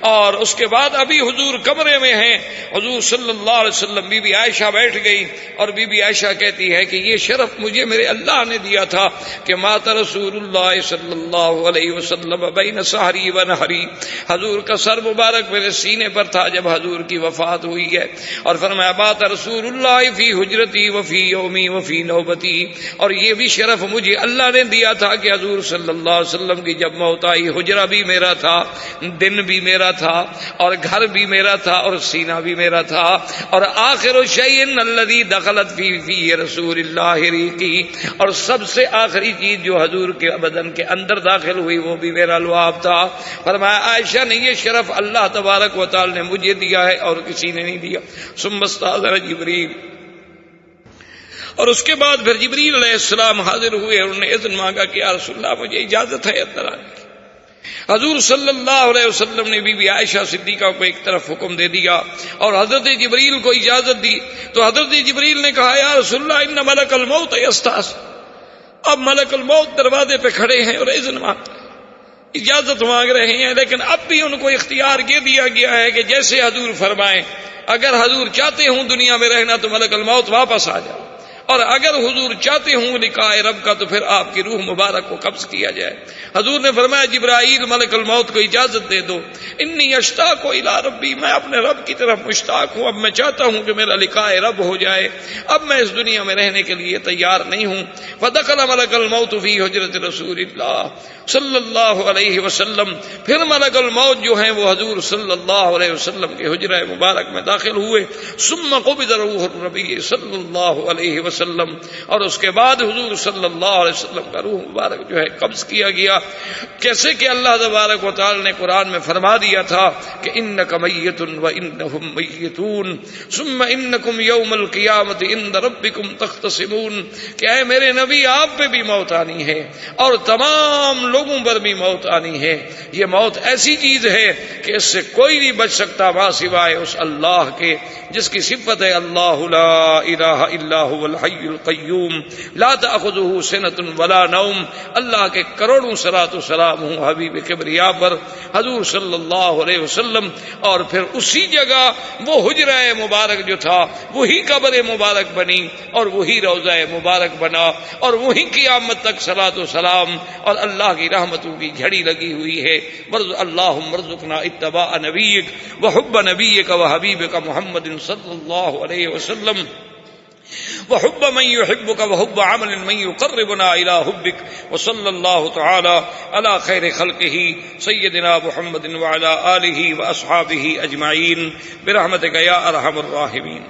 اور اس کے بعد ابھی حضور کمرے میں ہیں، حضور صلی اللہ علیہ وسلم بی بی عائشہ بیٹھ گئی، اور بی بی عائشہ کہتی ہے کہ یہ شرف مجھے میرے اللہ نے دیا تھا کہ مات رسول اللہ صلی اللہ علیہ وسلم بین سحری و نحری، حضور کا سر مبارک میرے سینے پر تھا جب حضور کی وفات ہوئی ہے، اور فرمایا مات رسول اللہ فی حجرتی وفی یومی وفی نوبتی، اور یہ بھی شرف مجھے اللہ نے دیا تھا کہ حضور صلی اللہ علیہ وسلم کی جب موت آئی حجرہ بھی میرا تھا، دن بھی میرا تھا، اور گھر بھی میرا تھا، اور سینہ بھی میرا تھا، اور آخر شیء الذی دخلت فی رسول اللہ ریقی، اور سب سے آخری چیز جو حضور کے بدن کے اندر داخل ہوئی وہ بھی میرا لعاب تھا۔ فرمایا عائشہ نے یہ شرف اللہ تبارک و تعالی نے مجھے دیا ہے اور کسی نے نہیں دیا۔ ثم استأذن جبریل، اور اس کے بعد پھر جبریل علیہ السلام حاضر ہوئے اور انہوں نے اذن مانگا کہ یا رسول اللہ مجھے اجازت ہے اندر آنے کی۔ حضور صلی اللہ علیہ وسلم نے بی بی عائشہ صدیقہ کو ایک طرف حکم دے دیا اور حضرت جبریل کو اجازت دی، تو حضرت جبریل نے کہا یا رسول اللہ ان ملک الموت یستأذن، اب ملک الموت دروازے پہ کھڑے ہیں اور اذن مانگ اجازت مانگ رہے ہیں، لیکن اب بھی ان کو اختیار یہ دیا گیا ہے کہ جیسے حضور فرمائیں، اگر حضور چاہتے ہوں دنیا میں رہنا تو ملک الموت واپس آ جائے، اور اگر حضور چاہتے ہوں لقاء رب کا تو پھر آپ کی روح مبارک کو قبض کیا جائے۔ حضور نے فرمایا جبرائیل ملک الموت کو اجازت دے دو، انی اشتاق الی ربی، میں اپنے رب کی طرف مشتاق ہوں، اب میں چاہتا ہوں کہ میرا لقاء رب ہو جائے، اب میں اس دنیا میں رہنے کے لیے تیار نہیں ہوں۔ فدخل ملک الموت فی حجرۃ رسول اللہ صلی اللہ علیہ وسلم، پھر ملک الموت جو ہیں وہ حضور صلی اللہ علیہ وسلم کے حجرہ مبارک میں داخل ہوئے۔ ثم قبض روح النبی صلی اللہ علیہ وسلم، اور اس کے بعد حضور صلی اللہ علیہ وسلم کا روح مبارک جو ہے قبض کیا گیا، کیسے کہ اللہ تبارک و تعالی نے قرآن میں فرما دیا تھا کہ انک میت وانہم میتون ثم انکم یوم القیامۃ عند ربکم تختصمون، کہ اے میرے نبی آپ پہ بھی موت آنی ہے اور تمام لوگوں پر بھی موت آنی ہے۔ یہ موت ایسی چیز ہے کہ اس سے کوئی نہیں بچ سکتا ماں سوائے اس اللہ کے جس کی صفت ہے اللہ لا الہ الا هو الحی القیوم لا تأخذہ سنۃ ولا نوم، اللہ کے کروڑوں صلاۃ و سلام ہوں حبیب کبریا پر حضور صلی اللہ علیہ وسلم، اور پھر اسی جگہ وہ حجرہ مبارک جو تھا وہی قبر مبارک بنی اور وہی روضہ مبارک بنا اور وہی قیامت تک صلاۃ و سلام اور اللہ کی رحمتوں کی جھڑی لگی ہوئی ہے۔ اللہم ارزقنا اتباع نبیک وحب نبیک وحبیبک محمد صلی اللہ علیہ وسلم وحب من يحبك وحب عمل من يقربنا الى حبك وصلى الله تعالى على خير خلقه سيدنا محمد وعلى آله واصحابه اجمعين برحمتك يا ارحم الراحمين۔